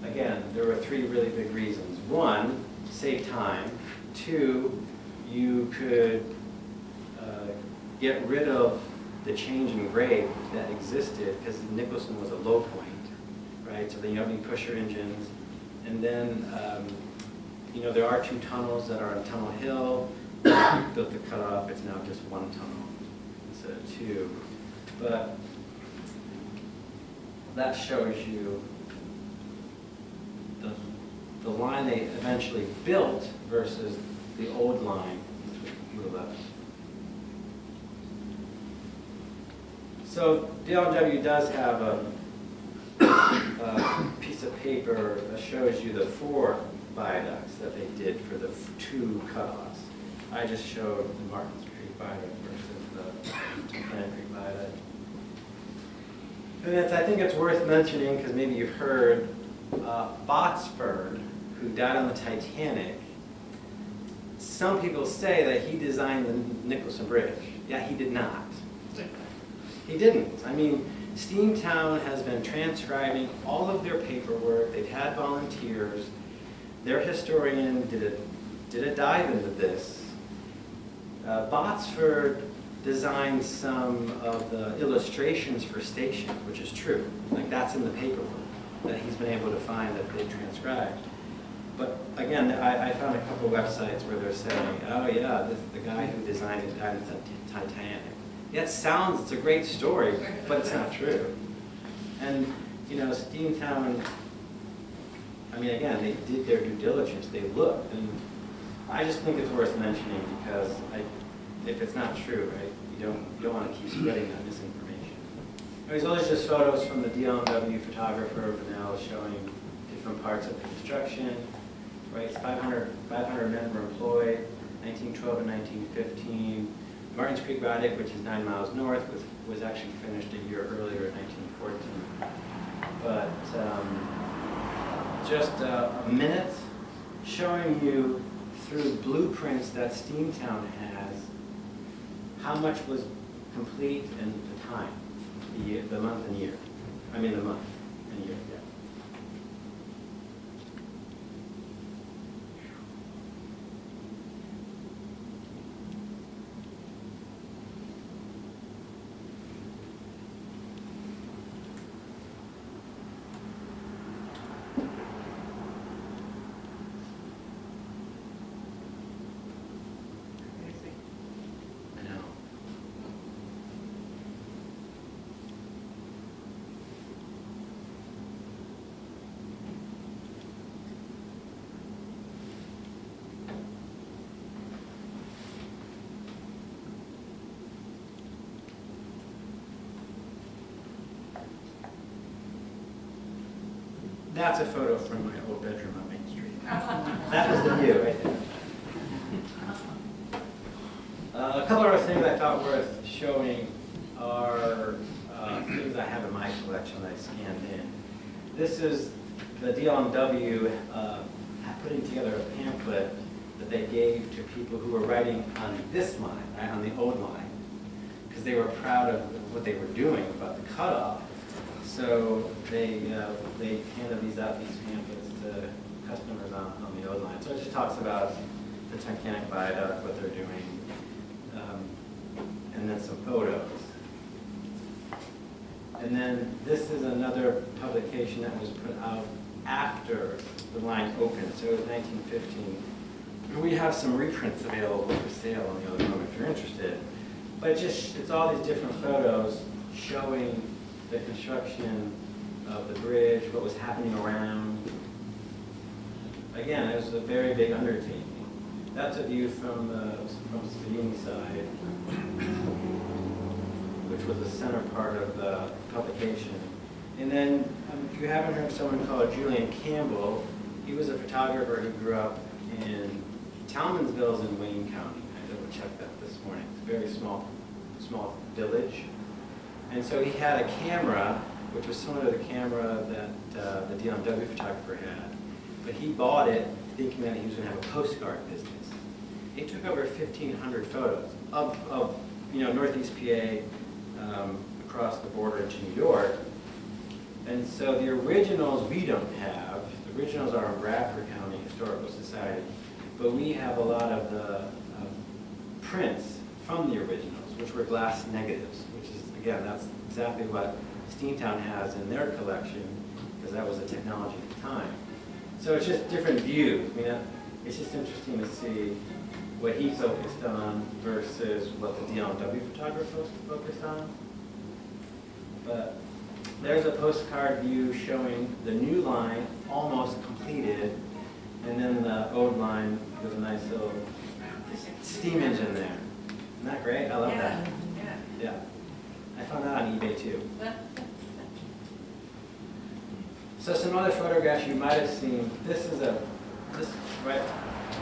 Again, there were 3 really big reasons. 1, save time. 2, you could get rid of the change in grade that existed because Nicholson was a low point, right? So then you don't need pusher engines. And then, there are 2 tunnels that are on Tunnel Hill. We built the cutoff. It's now just 1 tunnel instead of 2. But that shows you the line they eventually built versus the old line, which was to the left. So DL&W does have a piece of paper that shows you the 4 viaducts that they did for the 2 cutoffs. I just showed the Martins Creek Viaduct versus the Tunkhannock Creek Viaduct. And I think it's worth mentioning, because maybe you've heard, Botsford, who died on the Titanic, some people say that he designed the Nicholson Bridge. Yeah, he did not. He didn't. I mean, Steamtown has been transcribing all of their paperwork. They've had volunteers. Their historian did a dive into this. Botsford designed some of the illustrations for stations, which is true. Like, that's in the paperwork that he's been able to find that they transcribed. But again, I found a couple websites where they're saying, oh yeah, this is the guy who designed it died in the Titanic. Yeah, it's a great story, but it's not true. And, Steamtown, I mean, again, they did their due diligence, they looked, and I just think it's worth mentioning because if it's not true, right, you don't want to keep spreading that misinformation. Anyways, those are just photos from the DL&W photographer Vanel showing different parts of the construction. Right, 500 men were employed, 1912 and 1915. Martins Creek Viaduct, which is 9 miles north, was actually finished a year earlier in 1914. But just a minute showing you through blueprints that Steamtown has how much was complete and the time, the month and year. I mean the month and year, yeah. That's a photo from my old bedroom on Main Street. That was the view right there. A couple other things I thought worth showing are things I have in my collection that I scanned in. This is the DL&W putting together a pamphlet that they gave to people who were writing on this line, right, on the old line. because they were proud of what they were doing about the cutoff. So they handed these out, these pamphlets, to customers on the O line. So it just talks about the Tunkhannock Viaduct, what they're doing, and then some photos. And then this is another publication that was put out after the line opened, so it was 1915. We have some reprints available for sale on the other room if you're interested. But it's all these different photos showing the construction of the bridge, what was happening around. Again, it was a very big undertaking. That's a view from Savini side, which was the center part of the publication. And then, if you haven't heard of someone called Julian Campbell, he was a photographer who grew up in Talmansville's in Wayne County. I double-checked that this morning. It's a very small village. And so he had a camera, which was similar to the camera that the DL&W photographer had. But he bought it thinking that he was going to have a postcard business. He took over 1,500 photos of Northeast PA, across the border to New York. And so the originals we don't have. The originals are in Bradford County Historical Society. But we have a lot of the prints from the originals, which were glass negatives, which is, again, that's exactly what Steamtown has in their collection, because that was a technology at the time. So it's just different views. I mean, it's just interesting to see what he focused on versus what the DL&W photographer focused on. But there's a postcard view showing the new line almost completed, and then the old line with a nice little steam engine there. Isn't that great? I love that. Yeah. I found that on eBay too. So some other photographs you might have seen. This is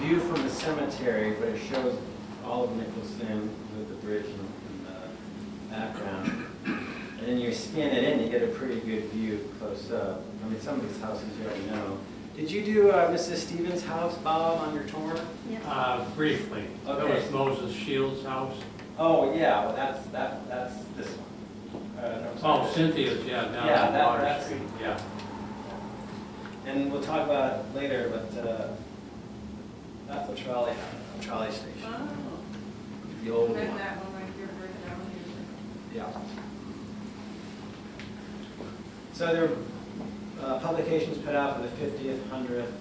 view from the cemetery, but it shows all of Nicholson with the bridge in the background. And then you scan it in, you get a pretty good view close up. I mean, some of these houses you already know. Did you do Mrs. Stevens' house, Bob, on your tour? Yeah. Briefly. Okay. That was Moses Shields' house. Oh, yeah, well, that's this one. Oh, Cynthia's, yeah, down Yeah, on Water that's- Street, yeah. And we'll talk about it later, but that's the trolley station, Oh, the old read one. that one right here, right down here. Yeah. So there are publications put out for the 50th, 100th,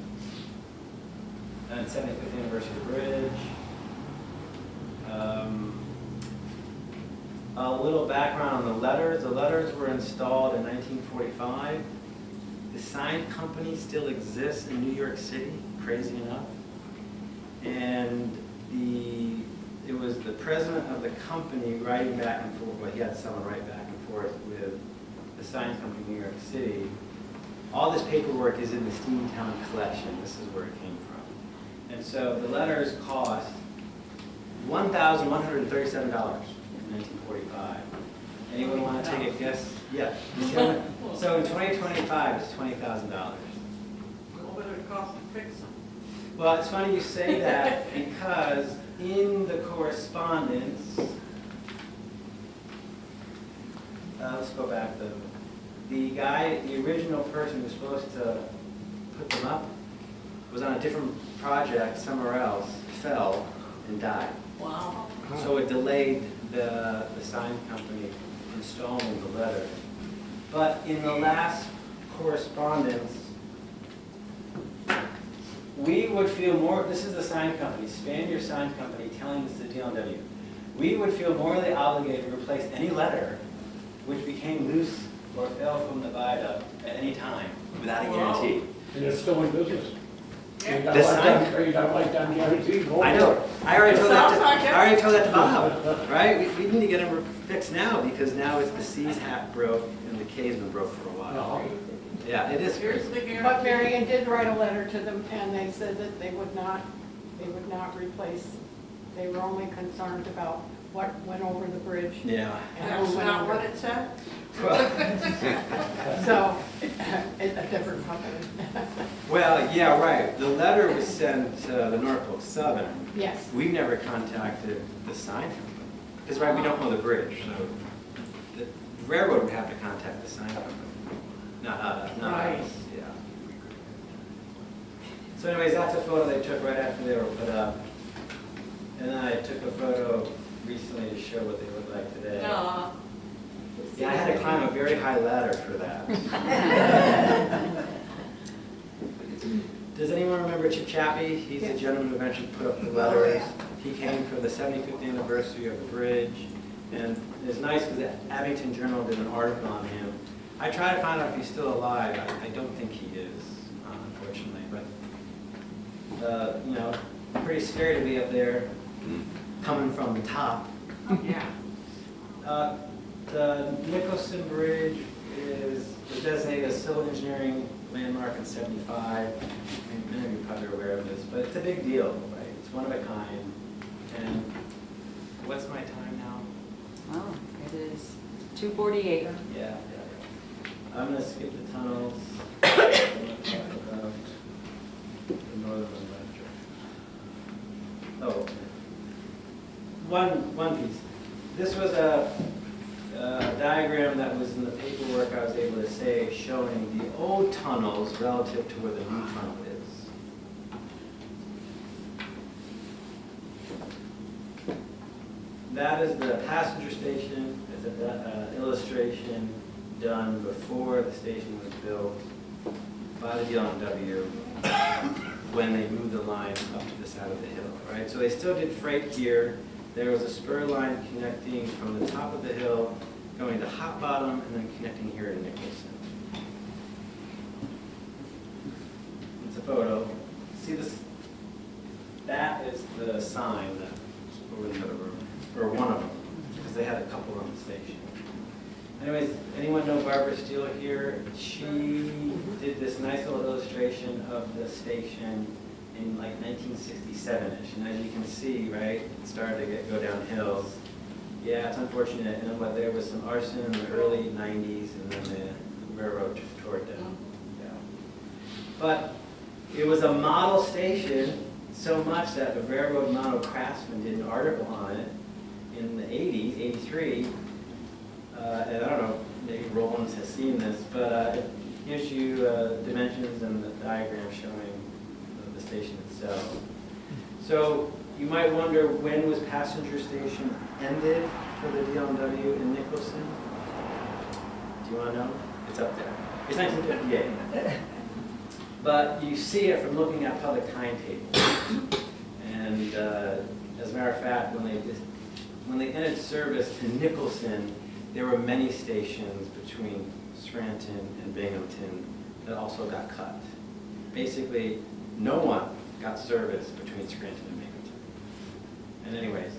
and 75th anniversary of the bridge. A little background on the letters. The letters were installed in 1945. The sign company still exists in New York City, crazy enough. And it was the president of the company writing back and forth, well, he had someone write back and forth with the sign company in New York City. All this paperwork is in the Steamtown collection. This is where it came from. And so the letters cost $1,137 in 1945. Anyone want to take a guess? Yeah. So in 2025, it's $20,000. What would it cost to fix them? Well, it's funny you say that because in the correspondence, let's go back though. The original person who was supposed to put them up was on a different project somewhere else, fell and died. Wow. So it delayed the sign company installing the letter. But in the last correspondence, we would feel more, this is the sign company, Spanier Sign Company telling us the DL&W. We would feel morally obligated to replace any letter which became loose or fell from the viaduct at any time without a guarantee. And it's still in business. You got The lifetime- You got lifetime guarantee. Go I know. for it. I already told that Sounds like it. to, I already told that to Bob, right? We need to get them fixed now because now it's the C's half broke and the K's been broke for a while. No. Yeah, it is Here's crazy. the guarantee. But Marion did write a letter to them, and they said that they would not replace, they were only concerned about what went over the bridge. Yeah. and That's who went not under. what it said? So, it's a different company. Well, yeah, right. The letter was sent to the Norfolk Southern. Yes. We never contacted the sign company. Because right, we don't know the bridge, so the railroad would have to contact the sign company, not us, not Right. us, yeah. So anyways, that's a photo they took right after they were put up. And then I took a photo recently to show what they look like today. Aw. Yeah, I had to climb a very high ladder for that. Does anyone remember Chip Chappie? He's the gentleman who eventually put up the letters. He came for the 75th anniversary of the bridge. And it's nice because the Abington Journal did an article on him. I tried to find out if he's still alive. I don't think he is, unfortunately. But, you know, pretty scary to be up there coming from the top. Yeah. The Nicholson Bridge was designated a civil engineering landmark in '75. Many of you probably are aware of this, but it's a big deal, right? It's one of a kind. And what's my time now? Oh, it is 2:48. Yeah. I'm going to skip the tunnels. I'm going to talk about the northern electric. Oh, one piece. This was a diagram that was in the paperwork I was able to save showing the old tunnels relative to where the new tunnel is. That is the passenger station. It's an illustration done before the station was built by the DL&W when they moved the line up to the side of the hill, right? So they still did freight here. There was a spur line connecting from the top of the hill, going to Hot Bottom, and then connecting here to Nicholson. It's a photo. See this? That is the sign that's over the other room, or one of them, because they had a couple on the station. Anyways, anyone know Barbara Steele here? She did this nice little illustration of the station in like 1967-ish, and as you can see, right, it started to go downhill. Yeah, it's unfortunate, and but there was some arson in the early 90s, and then the railroad tore it down. Yeah. But it was a model station, so much that the Railroad Model Craftsman did an article on it in the 80s, 83, and I don't know, maybe Rollins has seen this, but it gives you dimensions and the diagram showing the station itself. So you might wonder, when was passenger station ended for the DL&W in Nicholson? Do you want to know? It's up there. It's 1958. But you see it from looking at public timetables. And as a matter of fact, when they ended service to Nicholson, there were many stations between Scranton and Binghamton that also got cut. Basically, no one got service between Scranton and Binghamton. And anyways,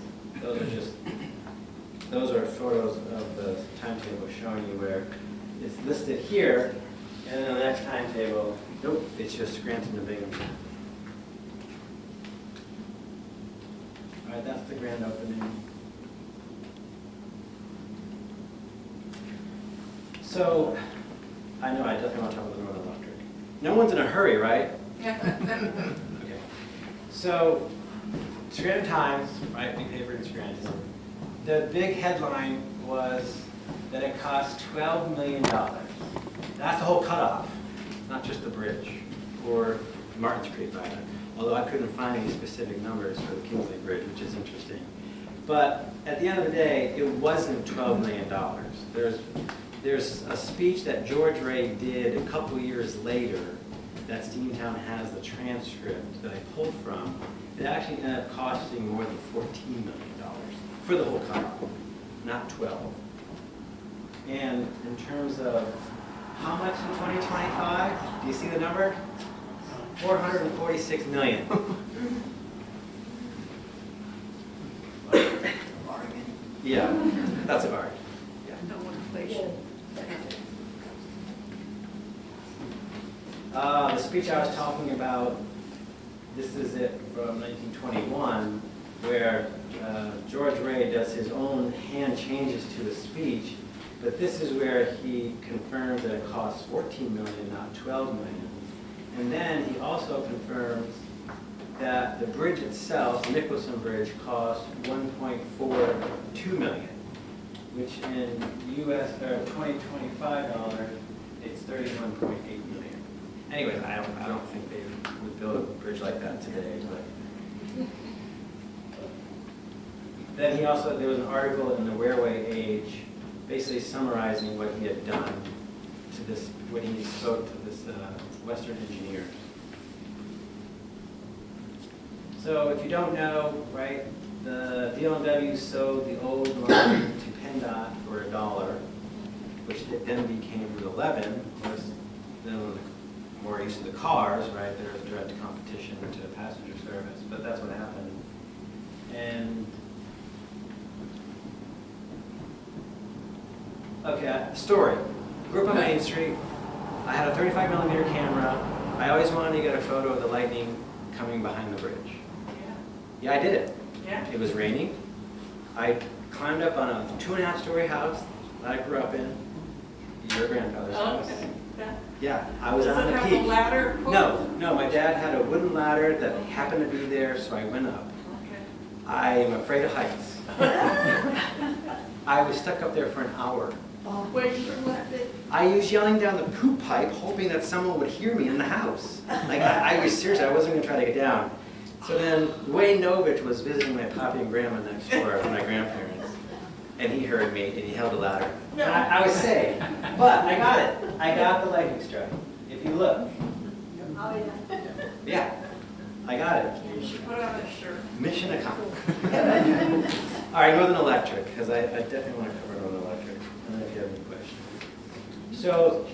those are photos of the timetable showing you where it's listed here, and then the next timetable, nope, it's just Scranton to Binghamton. All right, that's the grand opening. So, I know I definitely want to talk about the Northern Electric. No one's in a hurry, right? Okay. So, Scranton Times, right, big paper in Scranton. The big headline was that it cost $12 million. That's the whole cutoff, not just the bridge or Martin Street Viaduct. Although I couldn't find any specific numbers for the Kingsley Bridge, which is interesting. But at the end of the day, it wasn't $12 million. There's a speech that George Ray did a couple years later that Steamtown has the transcript that I pulled from. It actually ended up costing more than $14 million for the whole cutoff, not 12. And in terms of how much in 2025, do you see the number? 446 million. Yeah, that's a bargain. Yeah. No inflation. The speech I was talking about, this is it from 1921, where George Ray does his own hand changes to the speech, but this is where he confirms that it costs $14 million, not $12 million. And then he also confirms that the bridge itself, the Nicholson Bridge, cost $1.42 million, which in US or 2025 dollars, it's $31.8 million. Anyways, I don't think they would build a bridge like that today. But then there was an article in the Railway Age, basically summarizing what he had done to this, when he spoke to this Western engineers. So if you don't know, right, the DL&W sold the old line to PennDOT for $1, which then became Route 11. Of course, then when the more used to the cars, right, there was direct competition to passenger service, but that's what happened. And okay, story. Grew up on Main Street. I had a 35mm camera. I always wanted to get a photo of the lightning coming behind the bridge. Yeah, I did it. Yeah. It was raining. I climbed up on a 2.5-story house that I grew up in. Your grandfather's house. Okay. Yeah, I was Does on it the have peak. a ladder? No, my dad had a wooden ladder that happened to be there, so I went up. Okay. I am afraid of heights. I was stuck up there for an hour. Waiting for what? I was yelling down the poop pipe, hoping that someone would hear me in the house. Like, I was serious, I wasn't going to try to get down. So then, Wayne Novich was visiting my papi and grandma next door with my grandparents. And he heard me, and he held a ladder. And I was safe. But I got it. I got the lightning strike. If you look. Yeah, I got it. You should put on a shirt. Mission accomplished. All right, Northern Electric, because I definitely want to cover Northern Electric. I don't know if you have any questions. So,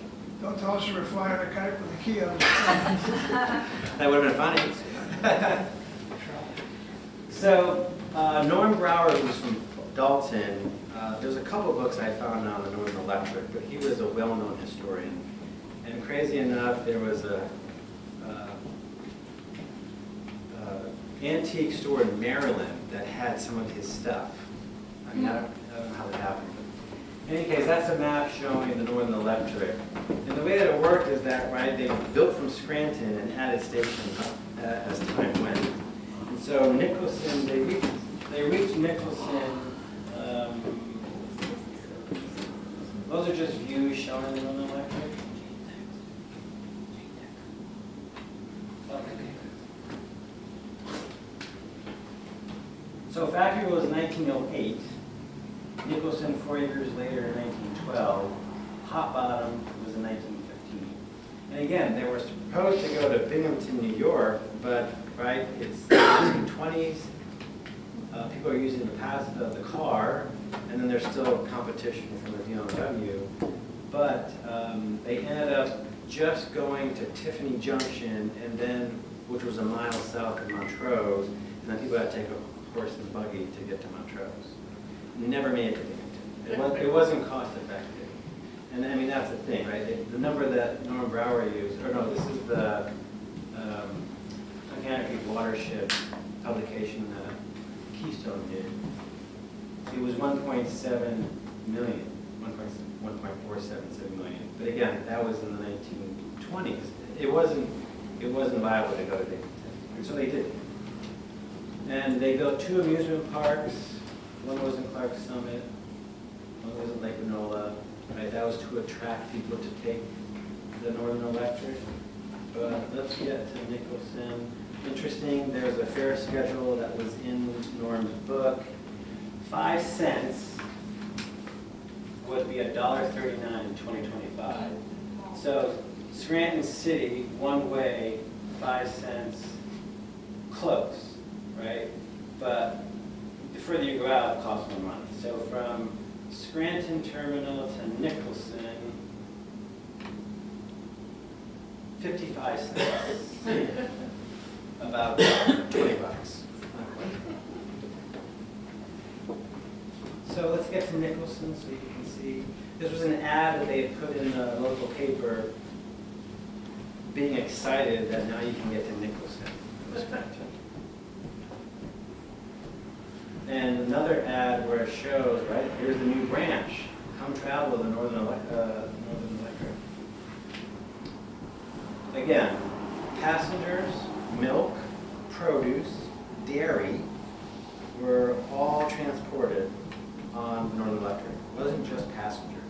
Don't tell us you were flying a kite with a key on it. that would have been funny. So, Norm Brower, who's from Dalton, there's a couple books I found on the Northern Electric, but he was a well-known historian. And crazy enough, there was a antique store in Maryland that had some of his stuff. I mean, I don't know how that happened. In any case, that's a map showing the Northern Electric. And the way that it worked is that, right, they built from Scranton and added stations as time went. And so Nicholson, they reached Nicholson. Those are just views showing the Northern Electric. So factory was 1908. Nicholson 4 years later in 1912. Hot Bottom was in 1915. And again, they were supposed to go to Binghamton, New York, but right, it's the 1920s. People are using the car, and then there's still competition from the DL&W. But they ended up just going to Tiffany Junction, and then, which was a mile south of Montrose, and then people had to take a horse and buggy to get to Montrose. Never made it to Binghamton. It wasn't cost effective. And I mean, that's the thing, right? The number that Norm Brower used, or no, this is the Tunkhannock watershed publication that Keystone did. It was 1.7 million, 1.477 million. But again, that was in the 1920s. It wasn't viable to go to Binghamton. And so they did. And they built 2 amusement parks. One was in Clark Summit, one was in Lake Manola. Right, that was to attract people to take the Northern Electric. But let's get to Nicholson. Interesting, there's a fare schedule that was in Norm's book. 5 cents would be $1.39 in 2025. So Scranton City, one way, 5 cents, close, right? But the further you go out, it costs more money. So from Scranton Terminal to Nicholson, 55 cents. About 20 bucks. So let's get to Nicholson so you can see. This was an ad that they had put in the local paper, being excited that now you can get to Nicholson from Scranton. And another ad where it shows, right, here's the new branch. Come travel the Northern Electric. Again, passengers, milk, produce, dairy, were all transported on the Northern Electric. It wasn't just passengers.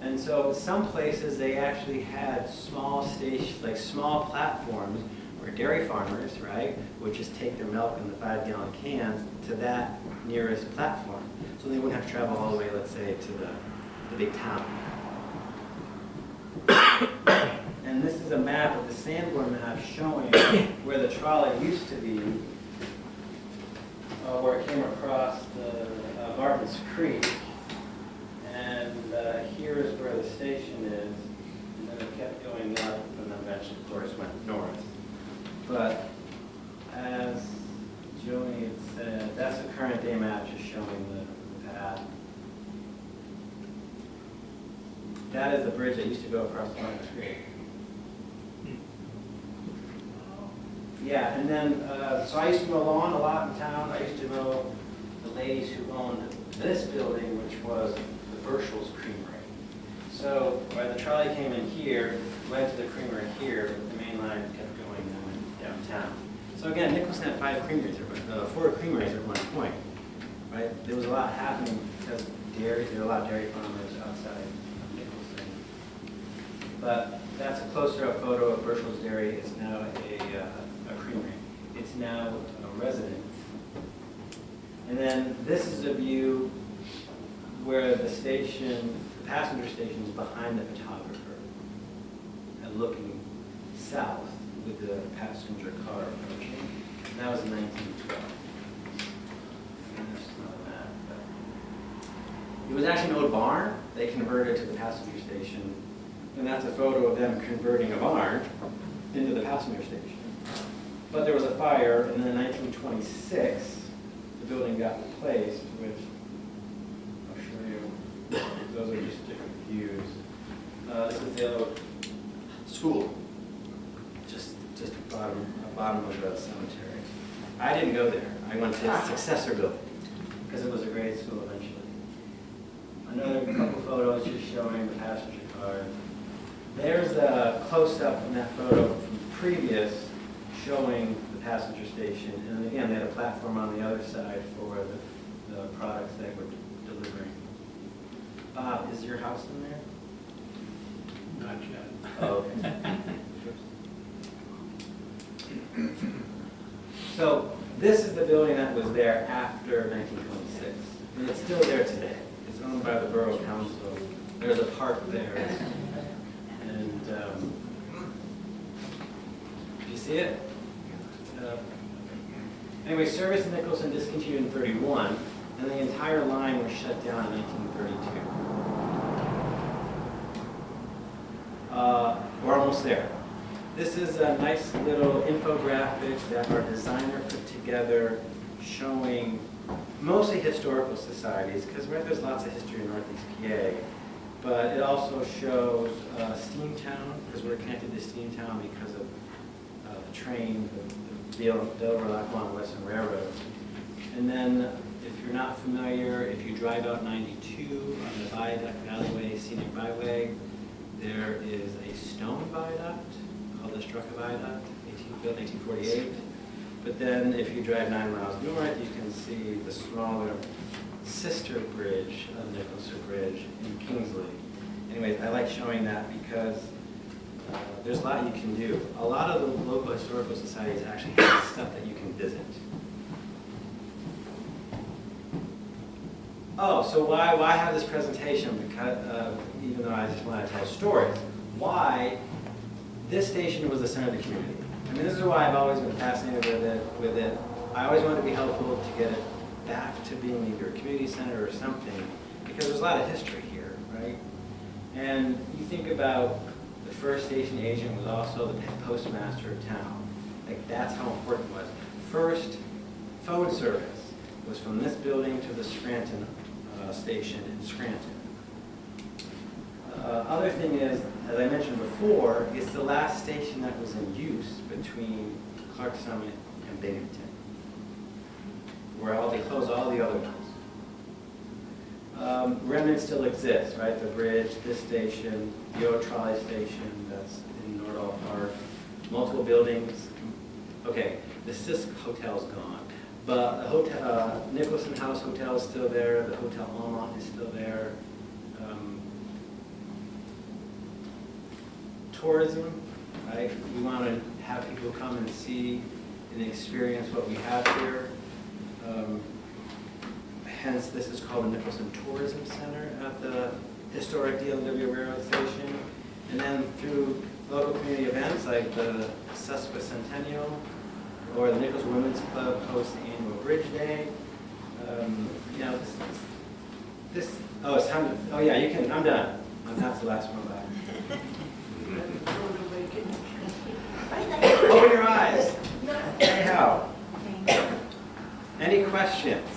And so some places they actually had small stations, like small platforms where dairy farmers, right, would just take their milk in the 5-gallon cans to that nearest platform. So they wouldn't have to travel all the way, let's say, to the big town. And this is a map of the Sanborn map showing where the trolley used to be, where it came across the Martin's Creek. And here is where the station is, and then it kept going up, and then eventually, of course, went north. But as Joni had said, that's the current day map just showing the path. That is the bridge that used to go across the Martin's Creek. Yeah, and then, so I used to mow lawn a lot in town. I used to know the ladies who owned this building, which was the Burschel's Creamery. So when the trolley came in here, went to the creamery here, but the main line kept going and went downtown. So again, Nicholson had 4 creameries at one point, right? There was a lot happening because there were a lot of dairy farmers outside of Nicholson. But that's a closer-up photo of Burschel's Dairy. It's now a creamery. It's now a residence. And then this is a view where the station, the passenger station, is behind the photographer and looking south with the passenger car approaching. And that was in 1912. And there's some of that, but it was actually an old barn. They converted to the passenger station. And that's a photo of them converting a barn into the passenger station. But there was a fire, and then in 1926, the building got replaced, which I'll show you. Those are just different views. This is the old school, just bottom of the cemetery. I didn't go there. I went to the successor building because it was a grade school eventually. Another couple photos just showing the passenger car. There's a close-up from that photo from previous showing the passenger station. And again, they had a platform on the other side for the products they were delivering. Bob, is your house in there? Not yet. Oh, okay. So this is the building that was there after 1926. And it's still there today. It's owned by the Borough Council. There's a park there. And do you see it? Anyway, service in Nicholson discontinued in 1931, and the entire line was shut down in 1932. We're almost there. This is a nice little infographic that our designer put together showing mostly historical societies, because there's lots of history in Northeast PA, but it also shows Steamtown, because we're connected to Steamtown because of the train, the Delaware-Lackawanna Western Railroad. And then, if you're not familiar, if you drive out 92 on the Viaduct Alleyway, Scenic Byway, there is a stone viaduct called the Strucker Viaduct, built in 1848. But then, if you drive 9 miles north, you can see the smaller sister bridge of Nicholson Bridge in Kingsley. Anyways, I like showing that because there's a lot you can do. A lot of the local historical societies actually have stuff that you can visit. Oh, so why have this presentation? Because even though I just want to tell stories, why this station was the center of the community. I mean, this is why I've always been fascinated with it. I always wanted to be helpful to get it back to being either a community center or something, because there's a lot of history here, right? And you think about the first station agent was also the postmaster of town. Like, that's how important it was. First phone service was from this building to the Scranton station in Scranton. Other thing is, as I mentioned before, it's the last station that was in use between Clark Summit and Binghamton, where they closed all the other ones. Remnants still exist, right? The bridge, this station, the old trolley station that's in Nordall Park, multiple buildings Okay, the Sisk Hotel's gone, but the hotel, Nicholson House Hotel is still there, the Hotel Almont is still there. Tourism, right? We want to have people come and see and experience what we have here. Hence, this is called the Nicholson Tourism Center at the historic DL&W railroad station. And then through local community events like the Sesquicentennial or the Nicholson Women's Club hosts the annual Bridge Day. You know, oh, it's time to, oh yeah, you can, I'm done. That's the last one. Bye. Open your eyes. Anyhow. Any questions?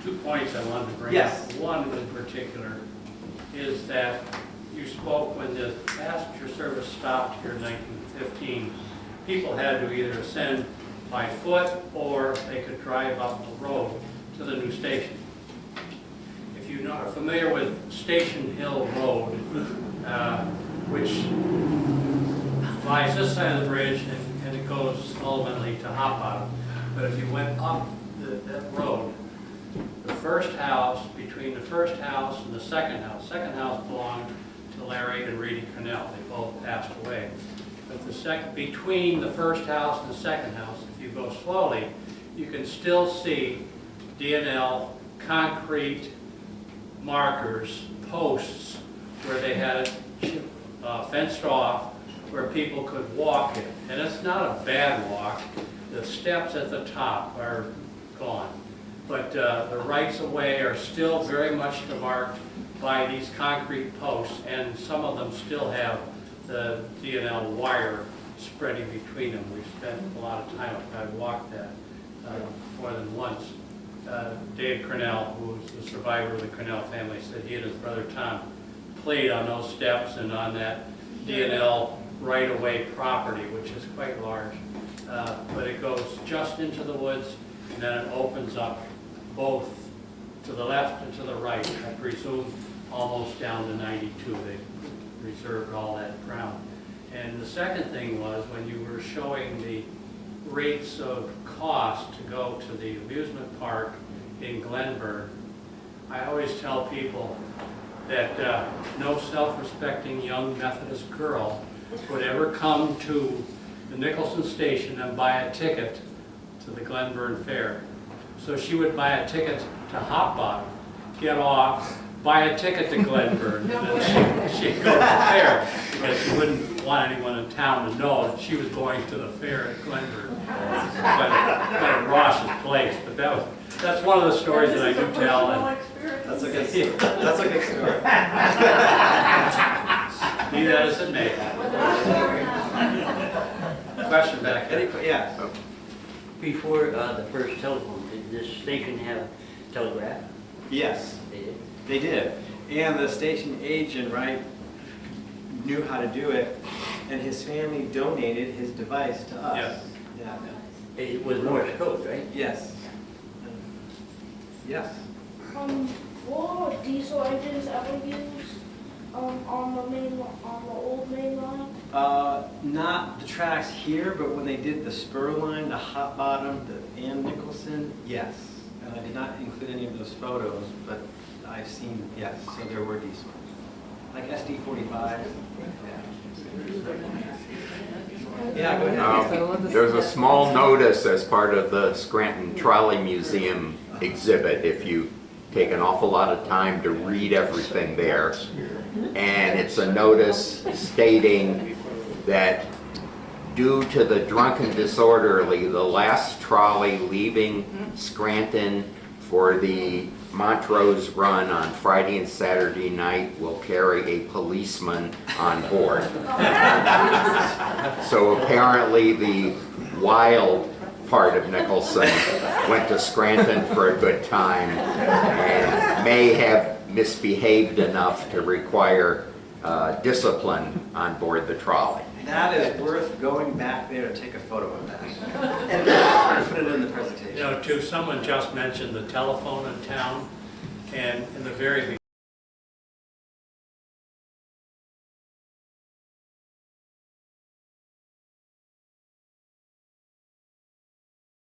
2 points I wanted to bring Yes. up. One in particular is that you spoke when the passenger service stopped here in 1915. People had to either ascend by foot or they could drive up the road to the new station. If you are familiar with Station Hill Road, which lies this side of the bridge and it goes ultimately to Hop Bottom. But if you went up that road, the first house, between the first house and the second house belonged to Larry and Reedy Cornell. They both passed away. But between the first house and the second house, if you go slowly, you can still see D&L concrete markers, posts, where they had it fenced off, where people could walk it. And it's not a bad walk. The steps at the top are gone. But the rights-of-way are still very much demarked by these concrete posts, and some of them still have the D&L wire spreading between them. We've spent a lot of time, I've walked that more than once. Dave Cornell, who was the survivor of the Cornell family, said he and his brother Tom played on those steps and on that D&L right-of-way property, which is quite large. But it goes just into the woods, and then it opens up both to the left and to the right, I presume almost down to 92. They reserved all that ground. And the second thing was, when you were showing the rates of cost to go to the amusement park in Glenburn, I always tell people that no self-respecting young Methodist girl would ever come to the Nicholson station and buy a ticket to the Glenburn Fair. So she would buy a ticket to Hop Bottom, get off, buy a ticket to Glenburn, and then she'd go to the fair, because she wouldn't want anyone in town to know that she was going to the fair at Glenburn. Quite a raucous place, but that's one of the stories that I do tell. And That's a good story. That's a good story. be that as it may. Question back there. Yeah. Before the first telephone, did this station have telegraph? Yes, They did? they did. And the station agent, right, knew how to do it, and his family donated his device to us. Yes. Yeah. It was Morse code, right? Yes. Yes. Were diesel engines ever used on the old main line? Not the tracks here, but when they did the spur line, the Hot Bottom, and Nicholson, yes. And I did not include any of those photos, but I've seen, yes, so there were diesel. Like SD45. Yeah, go ahead. There's a small notice as part of the Scranton Trolley Museum exhibit, if you take an awful lot of time to read everything there. And it's a notice stating that due to the drunken disorderly, the last trolley leaving Scranton for the Montrose run on Friday and Saturday night will carry a policeman on board. So apparently the wild part of Nicholson went to Scranton for a good time and may have misbehaved enough to require discipline on board the trolley. That is worth going back there to take a photo of that. And put it in the presentation. You know, too, someone just mentioned the telephone in town, and in the very